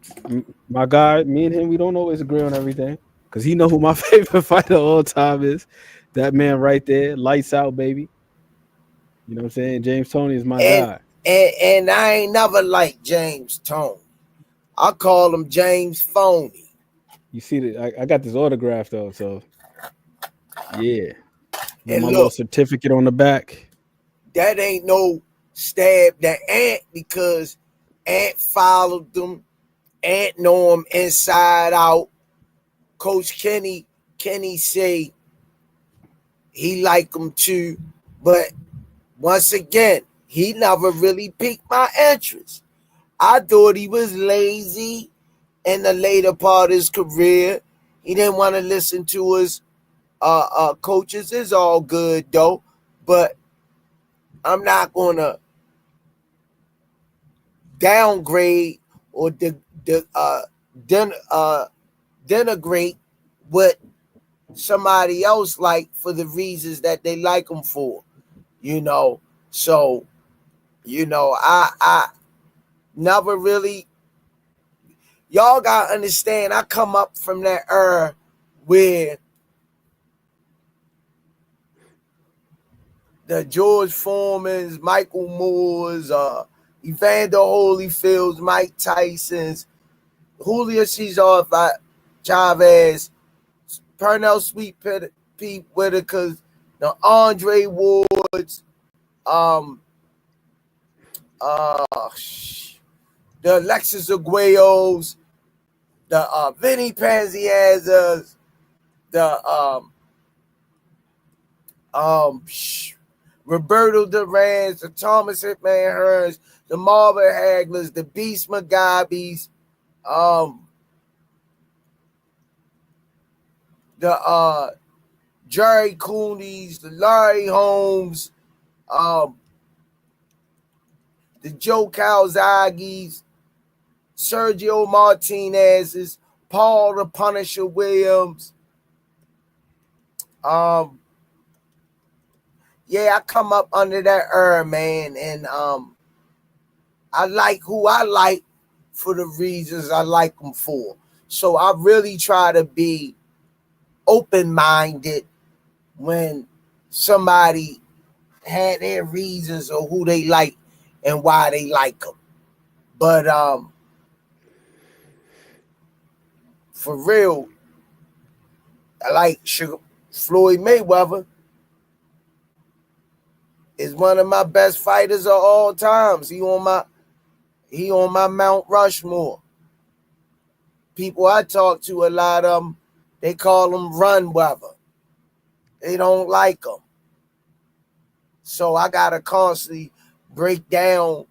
my guy, me and him, we don't always agree on everything, because he know who my favorite fighter of all time is. That man right there, lights out, baby. You know what I'm saying? James Toney is my guy. And I ain't never liked James Toney. I call him James Phony. You see that I got this autograph though, so yeah. And my look, little certificate on the back. That ain't no stab to Ant, because Ant followed them. Ant know him inside out. Coach Kenny say he like him too. But once again, he never really piqued my interest. I thought he was lazy in the later part of his career. He didn't want to listen to his coaches. Is all good though, but I'm not gonna downgrade or denigrate what somebody else like for the reasons that they like them for, So, I never really. Y'all gotta understand. I come up from that era where the George Foremans, Michael Moores, Evander Holyfields, Mike Tyson's, Julio Cesar Chavez, Pernell Sweet Pete Whitaker's, the Andre Wards, the Alexis Aguayos, the Vinny Panziazas, the Roberto Duran's, the Thomas Hitman Hearns, the Marvin Haglers, the Beast Magabis, the Jerry Coonies, the Larry Holmes, the Joe Calzagis, Sergio Martinez's, Paul the Punisher Williams. Yeah, I come up under that era, man, and I like who I like for the reasons I like them for. So I really try to be open-minded when somebody had their reasons or who they like and why they like them. But for real, I like Floyd Mayweather. Is one of my best fighters of all times. He on my Mount Rushmore. People I talk to, a lot of them, they call him Run Weather. They don't like him. So I gotta constantly break down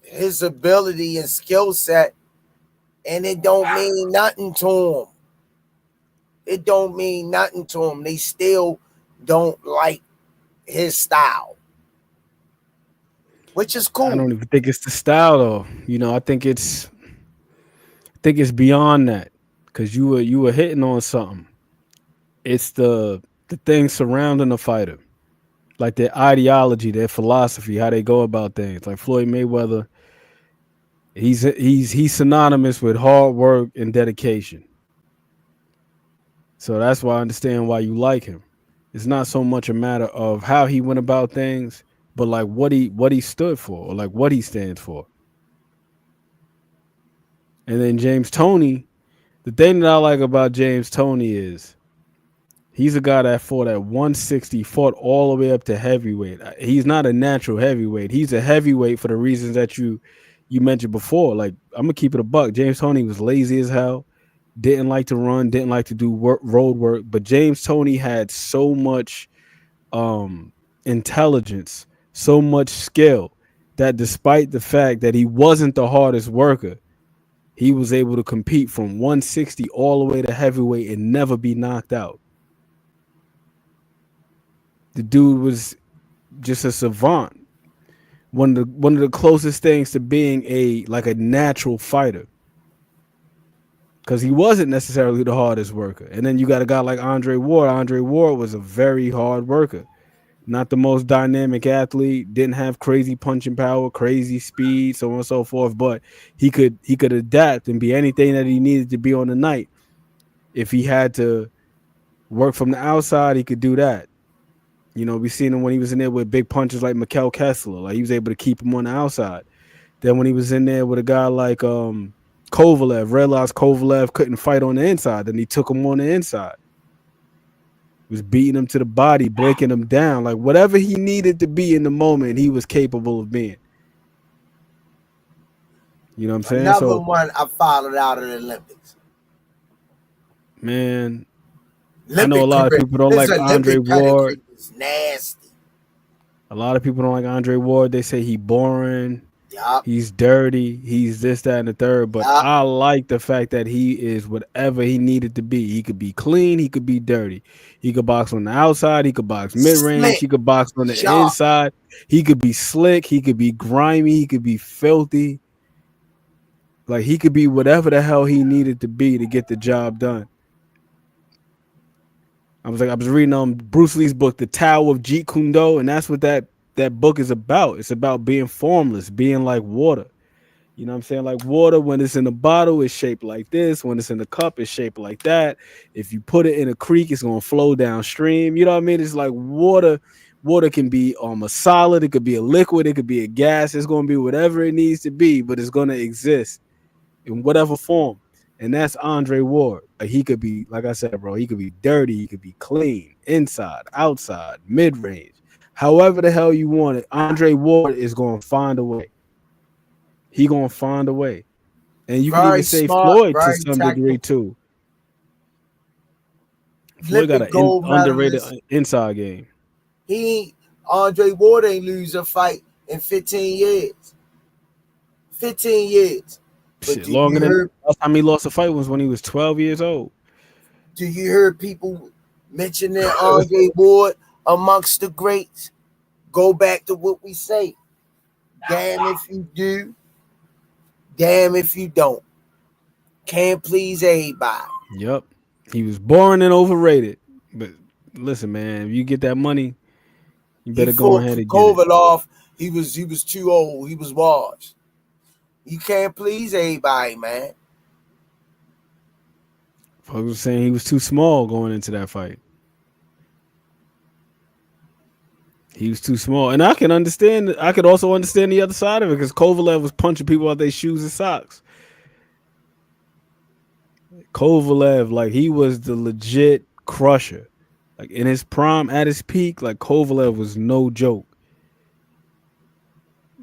his ability and skill set And it don't mean nothing to them. It don't mean nothing to them. They still don't like his style, which is cool. I don't even think it's the style though. You know, I think it's beyond that. Cause you were hitting on something. It's the thing surrounding the fighter. Like their ideology, their philosophy, how they go about things. Like Floyd Mayweather, he's synonymous with hard work and dedication. So that's why I understand why you like him. It's not so much a matter of how he went about things, but like what he stood for, or like what he stands for. And then James Toney, the thing that I like about James Toney is he's a guy that fought at 160, fought all the way up to heavyweight. He's not a natural heavyweight. He's a heavyweight for the reasons that you mentioned before. Like, I'm gonna keep it a buck. James Toney was lazy as hell, didn't like to run, didn't like to do road work. But James Toney had so much intelligence, so much skill that despite the fact that he wasn't the hardest worker, he was able to compete from 160 all the way to heavyweight and never be knocked out. The dude was just a savant. One of the closest things to being a natural fighter. Because he wasn't necessarily the hardest worker. And then you got a guy like Andre Ward. Andre Ward was a very hard worker. Not the most dynamic athlete, didn't have crazy punching power, crazy speed, so on and so forth. But he could adapt and be anything that he needed to be on the night. If he had to work from the outside, he could do that. You know, we seen him when he was in there with big punches like Mikkel Kessler. Like, he was able to keep him on the outside. Then when he was in there with a guy like Kovalev, realized Kovalev couldn't fight on the inside, then he took him on the inside. He was beating him to the body, breaking him down. Like, whatever he needed to be in the moment, he was capable of being. You know what I'm saying? Another one I followed out of the Olympics. Man, Olympic I know a lot of people don't like Andre Ward. It's nasty. A lot of people don't like Andre Ward. They say he boring. Yep. He's dirty. He's this, that, and the third. But I like the fact that he is whatever he needed to be. He could be clean. He could be dirty. He could box on the outside. He could box mid-range. He could box on the inside. He could be slick. He could be grimy. He could be filthy. Like, he could be whatever the hell he needed to be to get the job done. I was reading Bruce Lee's book, The Tao of Jeet Kune Do, and that's what that book is about. It's about being formless, being like water. You know what I'm saying? Like water, when it's in a bottle, it's shaped like this. When it's in a cup, it's shaped like that. If you put it in a creek, it's going to flow downstream. You know what I mean? It's like water. Water can be a solid. It could be a liquid. It could be a gas. It's going to be whatever it needs to be, but it's going to exist in whatever form. And that's Andre Ward. Like, he could be, like I said, bro, he could be dirty. He could be clean, inside, outside, mid-range. However the hell you want it, Andre Ward is going to find a way. He going to find a way. And you can even say Floyd to some degree, too. Floyd got an underrated inside game. Andre Ward ain't lose a fight in 15 years. 15 years. Shit, longer than last time he lost a fight was when he was 12 years old. Do you hear people mentioning Andre Ward amongst the greats? Go back to what we say. Damn if you do. Damn if you don't. Can't please everybody. Yep. He was boring and overrated. But listen, man, if you get that money, you better go ahead and get Kovalev, he was too old. He was washed. You can't please everybody, man. Folks were saying he was too small going into that fight. He was too small. And I can understand. I could also understand the other side of it, because Kovalev was punching people out their shoes and socks. Kovalev, like, he was the legit crusher. Like, in his prime, at his peak, like, Kovalev was no joke.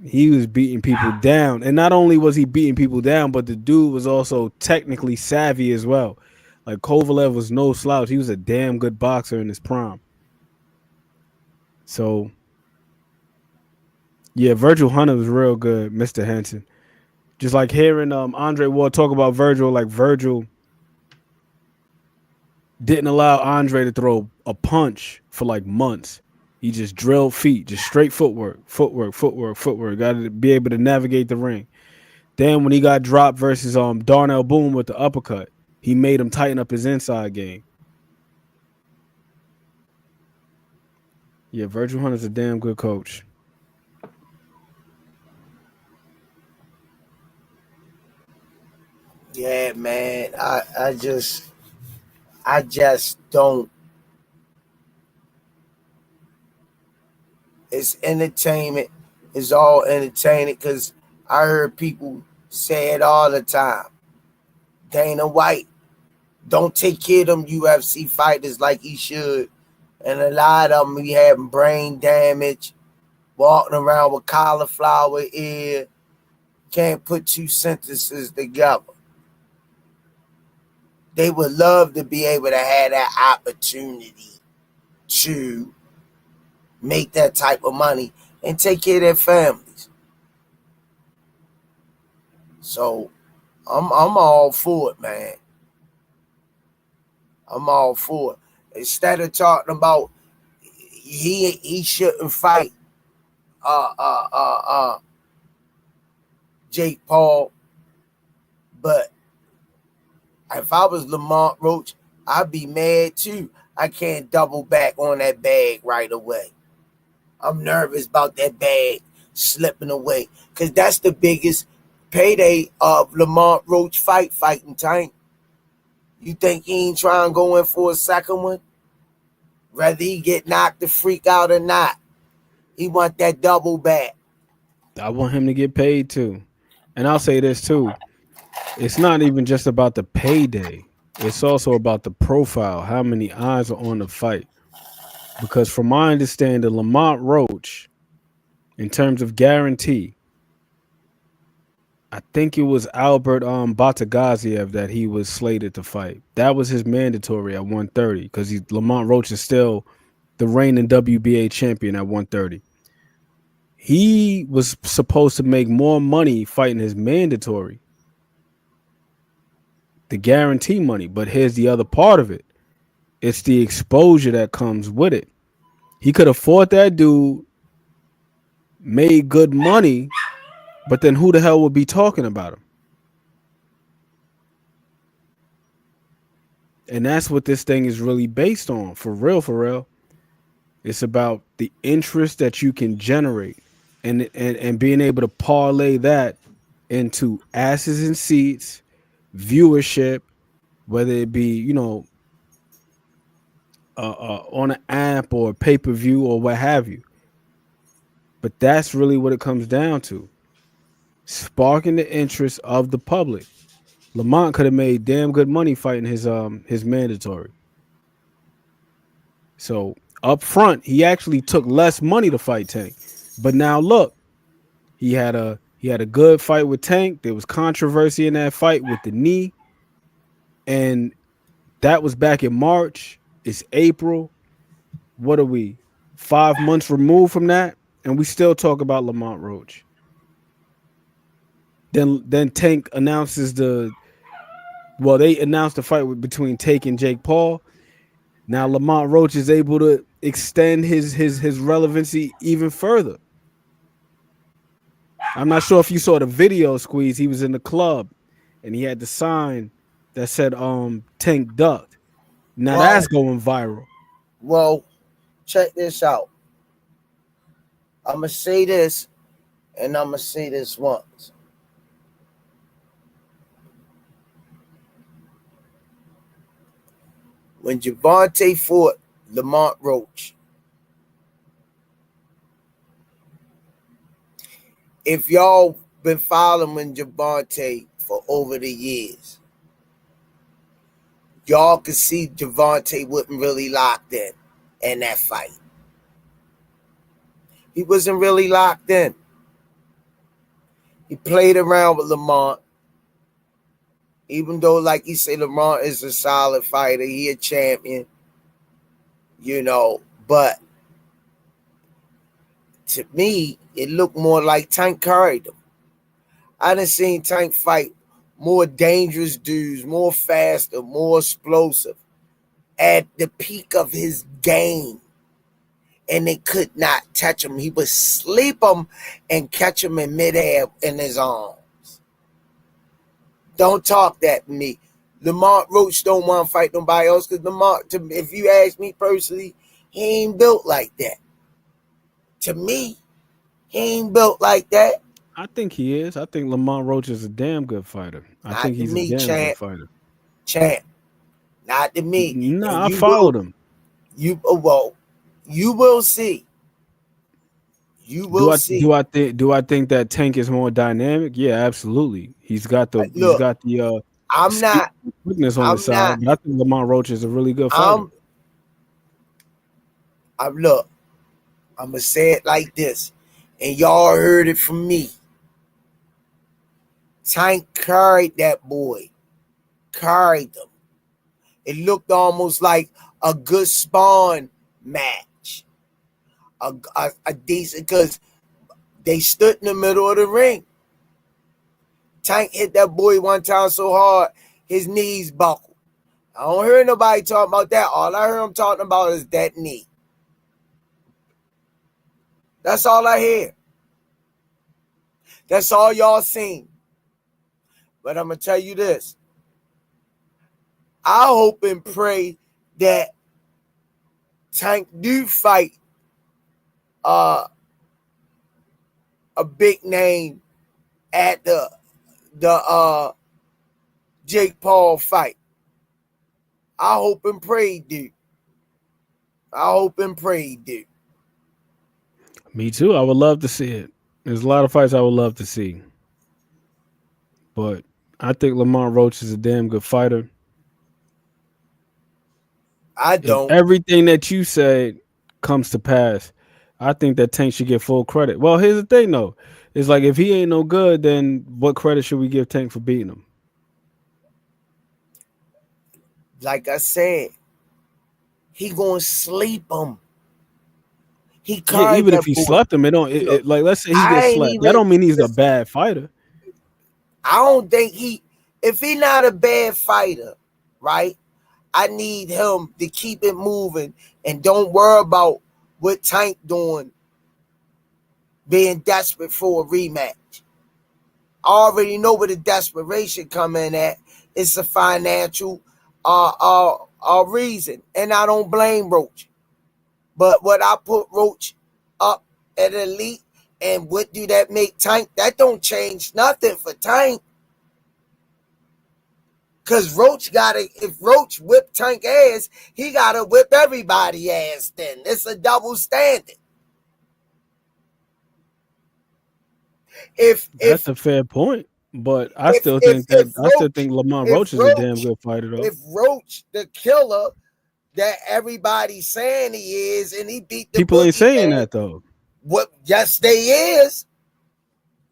He was beating people down. And not only was he beating people down, but the dude was also technically savvy as well. Like, Kovalev was no slouch. He was a damn good boxer in his prime. So, yeah, Virgil Hunter was real good, Mr. Henson. Just like hearing Andre Ward talk about Virgil, like Virgil didn't allow Andre to throw a punch for like months. He just drilled feet, just straight footwork. Got to be able to navigate the ring. Then when he got dropped versus Darnell Boone with the uppercut, he made him tighten up his inside game. Yeah, Virgil Hunter's a damn good coach. Yeah, man. I just don't. It's entertainment. It's all entertainment because I heard people say it all the time. Dana White don't take care of them UFC fighters like he should. And a lot of them be having brain damage, walking around with cauliflower ear, can't put two sentences together. They would love to be able to have that opportunity to make that type of money and take care of their families. So I'm all for it, man. I'm all for it. Instead of talking about he shouldn't fight Jake Paul, but if I was Lamont Roach, I'd be mad too. I can't double back on that bag right away. I'm nervous about that bag slipping away because that's the biggest payday of Lamont Roach fighting Tank. You think he ain't trying to go in for a second one? Whether he get knocked the freak out or not, he want that double back. I want him to get paid too. And I'll say this too. It's not even just about the payday. It's also about the profile, how many eyes are on the fight. Because from my understanding, Lamont Roach, in terms of guarantee, I think it was Albert Batagaziev that he was slated to fight. That was his mandatory at 130 because Lamont Roach is still the reigning WBA champion at 130. He was supposed to make more money fighting his mandatory, the guarantee money. But here's the other part of it. It's the exposure that comes with it. He could have fought that dude, made good money, but then who the hell would be talking about him? And that's what this thing is really based on. For real. It's about the interest that you can generate and being able to parlay that into asses and seats, viewership, whether it be, on an app or pay-per-view or what have you. But that's really what it comes down to. Sparking the interest of the public. Lamont could have made damn good money fighting his mandatory. So up front, he actually took less money to fight Tank. But now look, he had a good fight with Tank. There was controversy in that fight with the knee. And that was back in March. It's April. What are we? 5 months removed from that, and we still talk about Lamont Roach. Then Tank announces they announced the fight between Tank and Jake Paul. Now Lamont Roach is able to extend his relevancy even further. I'm not sure if you saw the video, Squeeze. He was in the club and he had the sign that said Tank ducked. Now that's going viral. Well, check this out. I'm going to say this, and I'm going to say this once. When Gervonta fought Lamont Roach, if y'all been following Gervonta for over the years, y'all could see Gervonta wasn't really locked in that fight. He wasn't really locked in. He played around with Lamont. Even though, like you say, Lamont is a solid fighter. He a champion. But to me, it looked more like Tank carried him. I done seen Tank fight more dangerous dudes, more faster, more explosive at the peak of his game. And they could not touch him. He would sleep him and catch him in midair in his arms. Don't talk that to me. Lamont Roach don't want to fight nobody else because Lamont, if you ask me personally, he ain't built like that. To me, he ain't built like that. I think he is. I think Lamont Roach is a damn good fighter. I think he's a damn good fighter. Champ. Not to me. Nah, I followed him. You will see. You will see. Do I think that Tank is more dynamic? Yeah, absolutely. He's got the quickness on his side, but I think Lamont Roach is a really good fighter. I'm gonna say it like this, and y'all heard it from me. Tank carried that boy. Carried him. It looked almost like a good spawn match. A decent, because they stood in the middle of the ring. Tank hit that boy one time so hard, his knees buckled. I don't hear nobody talking about that. All I hear him talking about is that knee. That's all I hear. That's all y'all seen. But I'm going to tell you this. I hope and pray that Tank do fight a big name at the Jake Paul fight. I hope and pray he do. I hope and pray he do. Me too. I would love to see it. There's a lot of fights I would love to see. But I think Lamont Roach is a damn good fighter. I don't. If everything that you said comes to pass, I think that Tank should get full credit. Well, here's the thing, though. It's like if he ain't no good, then what credit should we give Tank for beating him? Like I said, he gonna sleep him. Even if he slept him, like let's say he gets slept. That don't mean he's a bad fighter. I don't think if he not a bad fighter, right? I need him to keep it moving and don't worry about what Tank doing, being desperate for a rematch. I already know where the desperation come in at. It's a financial reason, and I don't blame Roach. But what I put Roach up at elite, and what do that make Tank? That don't change nothing for Tank. Because if Roach whip Tank ass, he got to whip everybody ass then. It's a double standard. That's a fair point, but I still think Lamont Roach is a damn good fighter, though. If Roach, the killer that everybody's saying he is, and he beat the people ain't saying that, though. What? Yes, they is.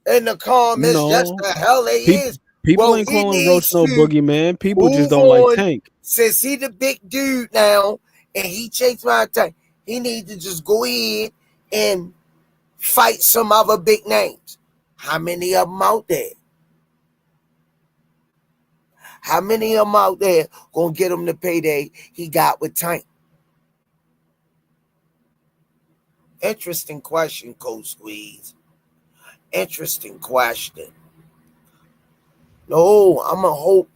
In the comments, yes, the hell they is. People ain't calling Roach no boogeyman. People just don't like Tank. Since he the big dude now, and he chased my Tank, he needs to just go ahead and fight some other big names. How many of them out there? How many of them out there gonna get him the payday he got with Tank? Interesting question, Coach Squeeze. Interesting question. No, I'm a hope,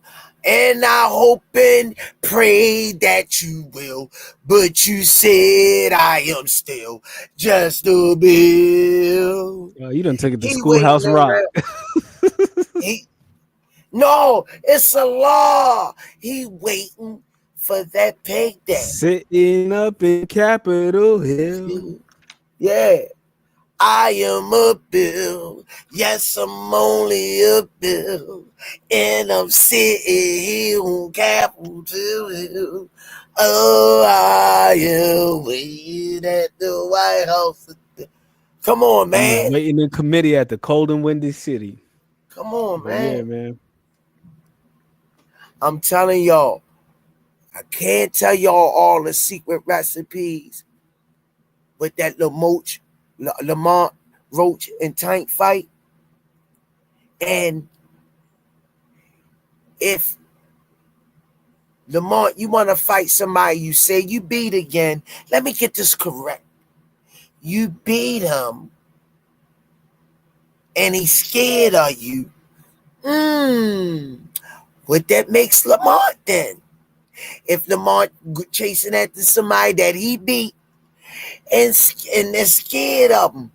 and I hope and pray that you will. But you said I am still just a bill. You done take it to Schoolhouse Rock. No, it's a law. He waiting for that payday. Sitting up in Capitol Hill. Yeah. I am a bill. Yes, I'm only a bill. And I'm sitting here on Capitol Hill. Oh, I am waiting at the White House. Come on, man. Waiting in committee at the cold and windy city. Come on, man. Yeah, man. I'm telling y'all, I can't tell y'all all the secret recipes with that Lamont Roach and Tank fight. And if Lamont, you want to fight somebody, you say you beat again. Let me get this correct. You beat him, and he's scared of you. What that makes Lamont then? If Lamont chasing after somebody that he beat and they're scared of him.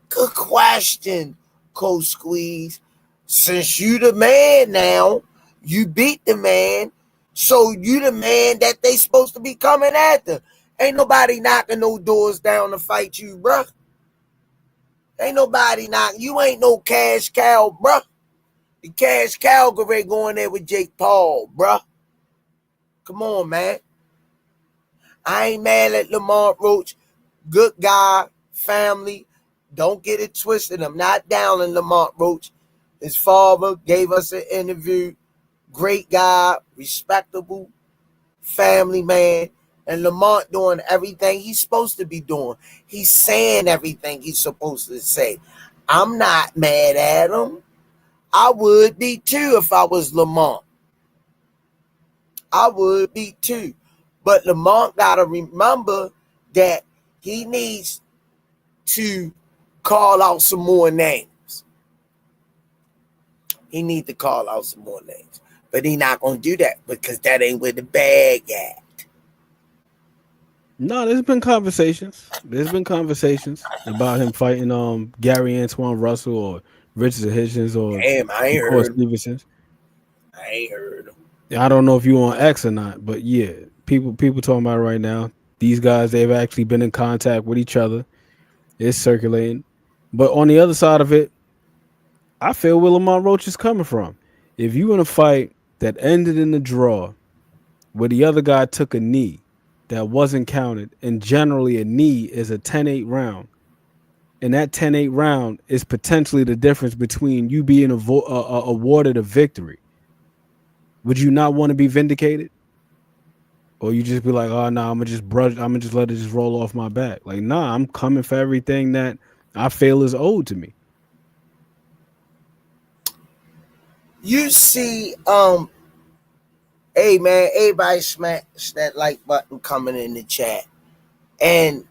Good question, Coach Squeeze. Since you the man now, you beat the man, so you the man that they supposed to be coming after. Ain't nobody knocking no doors down to fight you, bruh. Ain't nobody knocking. You ain't no cash cow, bruh. The cash cow going there with Jake Paul, bruh. Come on, man. I ain't mad at Lamont Roach. Good guy, family. Don't get it twisted. I'm not down on Lamont Roach. His father gave us an interview. Great guy, respectable family man. And Lamont doing everything he's supposed to be doing. He's saying everything he's supposed to say. I'm not mad at him. I would be too if I was Lamont. I would be too. But Lamont got to remember that he needs to call out some more names. He needs to call out some more names. But he not going to do that because that ain't where the bag at. No, there's been conversations. There's been conversations about him fighting Gary Antoine Russell or Richard Hitchens or Damn, I ain't heard Stevenson. I ain't heard him. I don't know if you on X or not, but yeah, people talking about it right now. These guys, they've actually been in contact with each other. It's circulating. But on the other side of it, I feel where Lamont Roach is coming from. If you in a fight that ended in a draw where the other guy took a knee that wasn't counted, and generally a knee is a 10-8 round, and that 10-8 round is potentially the difference between you being awarded a victory, would you not want to be vindicated? Or you just be like, oh, no, I'm going to just let it just roll off my back. Like, nah, I'm coming for everything that I feel is owed to me. You see, hey, man, everybody smash that like button coming in the chat. And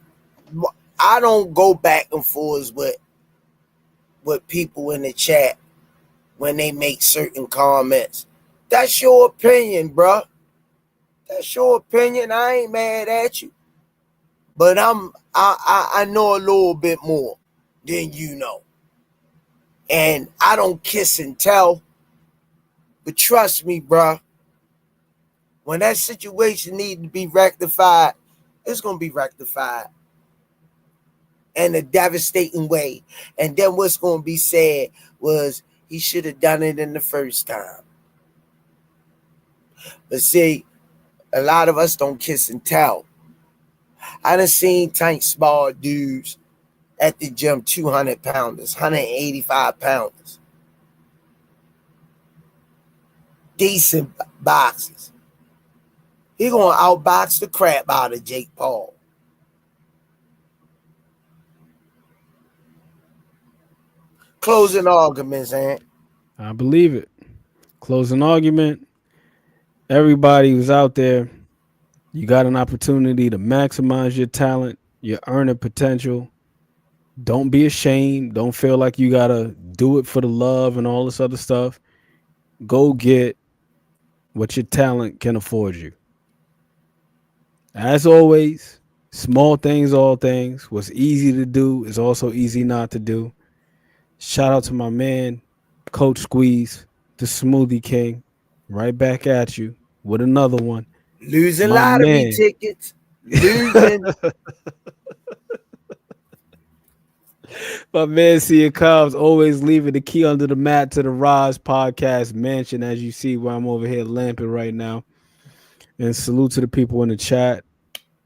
I don't go back and forth with people in the chat when they make certain comments. That's your opinion, bro. That's your opinion. I ain't mad at you. But I know a little bit more than you know. And I don't kiss and tell. But trust me, bro. When that situation needs to be rectified, it's going to be rectified in a devastating way. And then what's going to be said was he should have done it in the first time. But see, a lot of us don't kiss and tell. I done seen tank small dudes at the gym, 200 pounders, 185 pounders. Decent boxers. He gonna outbox the crap out of Jake Paul. Closing arguments, Ant. I believe it. Closing argument. Everybody who's out there, you got an opportunity to maximize your talent, your earning potential. Don't be ashamed. Don't feel like you got to do it for the love and all this other stuff. Go get what your talent can afford you. As always, small things, all things. What's easy to do is also easy not to do. Shout out to my man, Coach Squeeze, the Smoothie King. Right back at you with another one. Losing lottery tickets. Losing. My man, Sia Cobbs, always leaving the key under the mat to the Rize podcast mansion, as you see where I'm over here lamping right now. And salute to the people in the chat.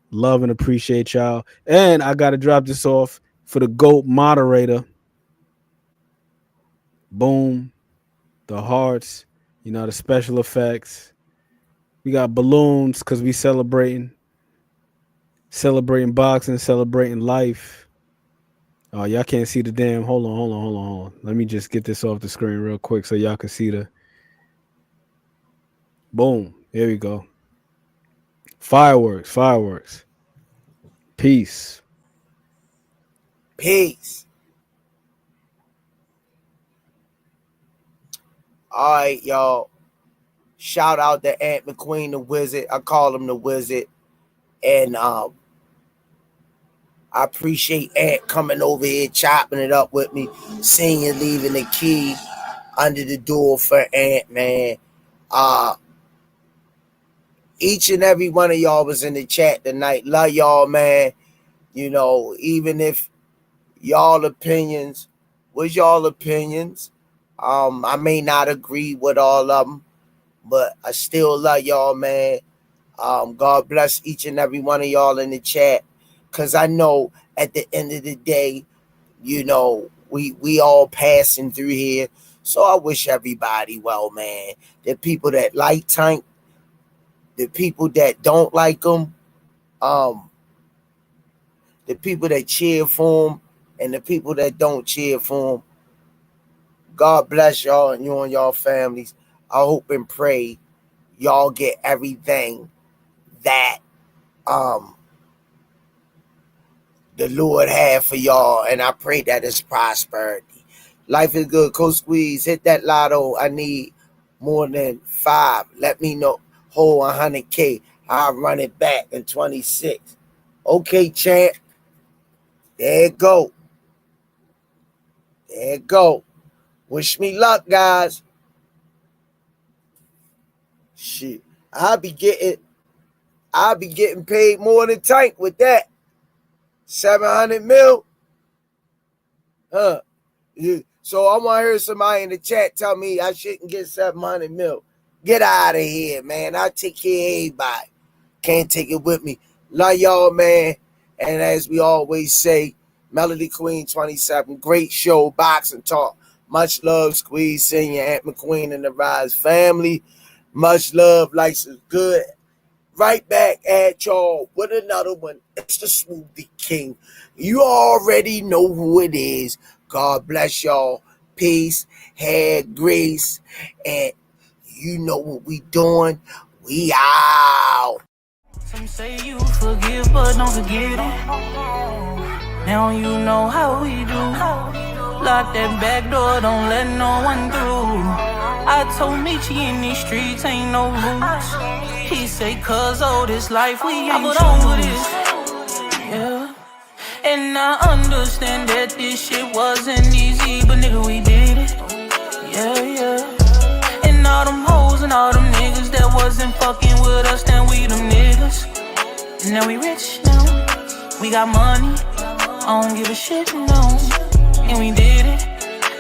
Love and appreciate y'all. And I got to drop this off for the GOAT moderator. Boom. The hearts. You know, the special effects. We got balloons because we celebrating boxing, celebrating life. Oh, y'all can't see the damn. Hold on. Let me just get this off the screen real quick so y'all can see the. Boom. There we go. Fireworks. Peace. All right, y'all. Shout out to Ant McQueen, the Wizard. I call him the Wizard. And I appreciate Ant coming over here, chopping it up with me, seeing you leaving the key under the door for Ant, man. Each and every one of y'all was in the chat tonight. Love y'all, man. You know, even if y'all opinions was y'all opinions, I may not agree with all of them, but I still love y'all, man. God bless each and every one of y'all in the chat, because I know at the end of the day, you know, we all passing through here. So I wish everybody well, man. The people that like Tank, the people that don't like him, the people that cheer for him, and the people that don't cheer for him. God bless y'all and you and y'all families. I hope and pray y'all get everything that the Lord have for y'all, and I pray that it's prosperity. Life is good. Coach Squeeze, hit that lotto. I need more than 5. Let me know. Hold 100K. I'll run it back in 26. Okay, champ. There it go. There it go. Wish me luck, guys. Shit. I'll be getting paid more than Tank with that. 700 mil. Yeah. So I want to hear somebody in the chat tell me I shouldn't get 700 mil. Get out of here, man. I'll take care of everybody. Can't take it with me. Love y'all, man. And as we always say, Melody Queen 27. Great show, boxing talk. Much love, Squeeze Senior, Ant McQueen, and the Rize family. Much love. Life's is good. Right back at y'all with another one. It's the Smoothie King. You already know who it is. God bless y'all. Peace, hair, grace, and you know what we doing. We out. Some say you forgive, but don't forget it. Now you know how we do. Lock that back door, don't let no one through. I told Michi in these streets ain't no roots. He say, cause all this life we ain't put on with this. Yeah. And I understand that this shit wasn't easy, but nigga, we did it. Yeah. And all them hoes and all them niggas that wasn't fucking with us, then we them niggas. Now we rich now. We got money. I don't give a shit, no. And we did it.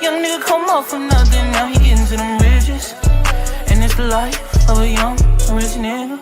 Young nigga come up from nothing, now he getting to them riches. And it's the life of a young rich nigga.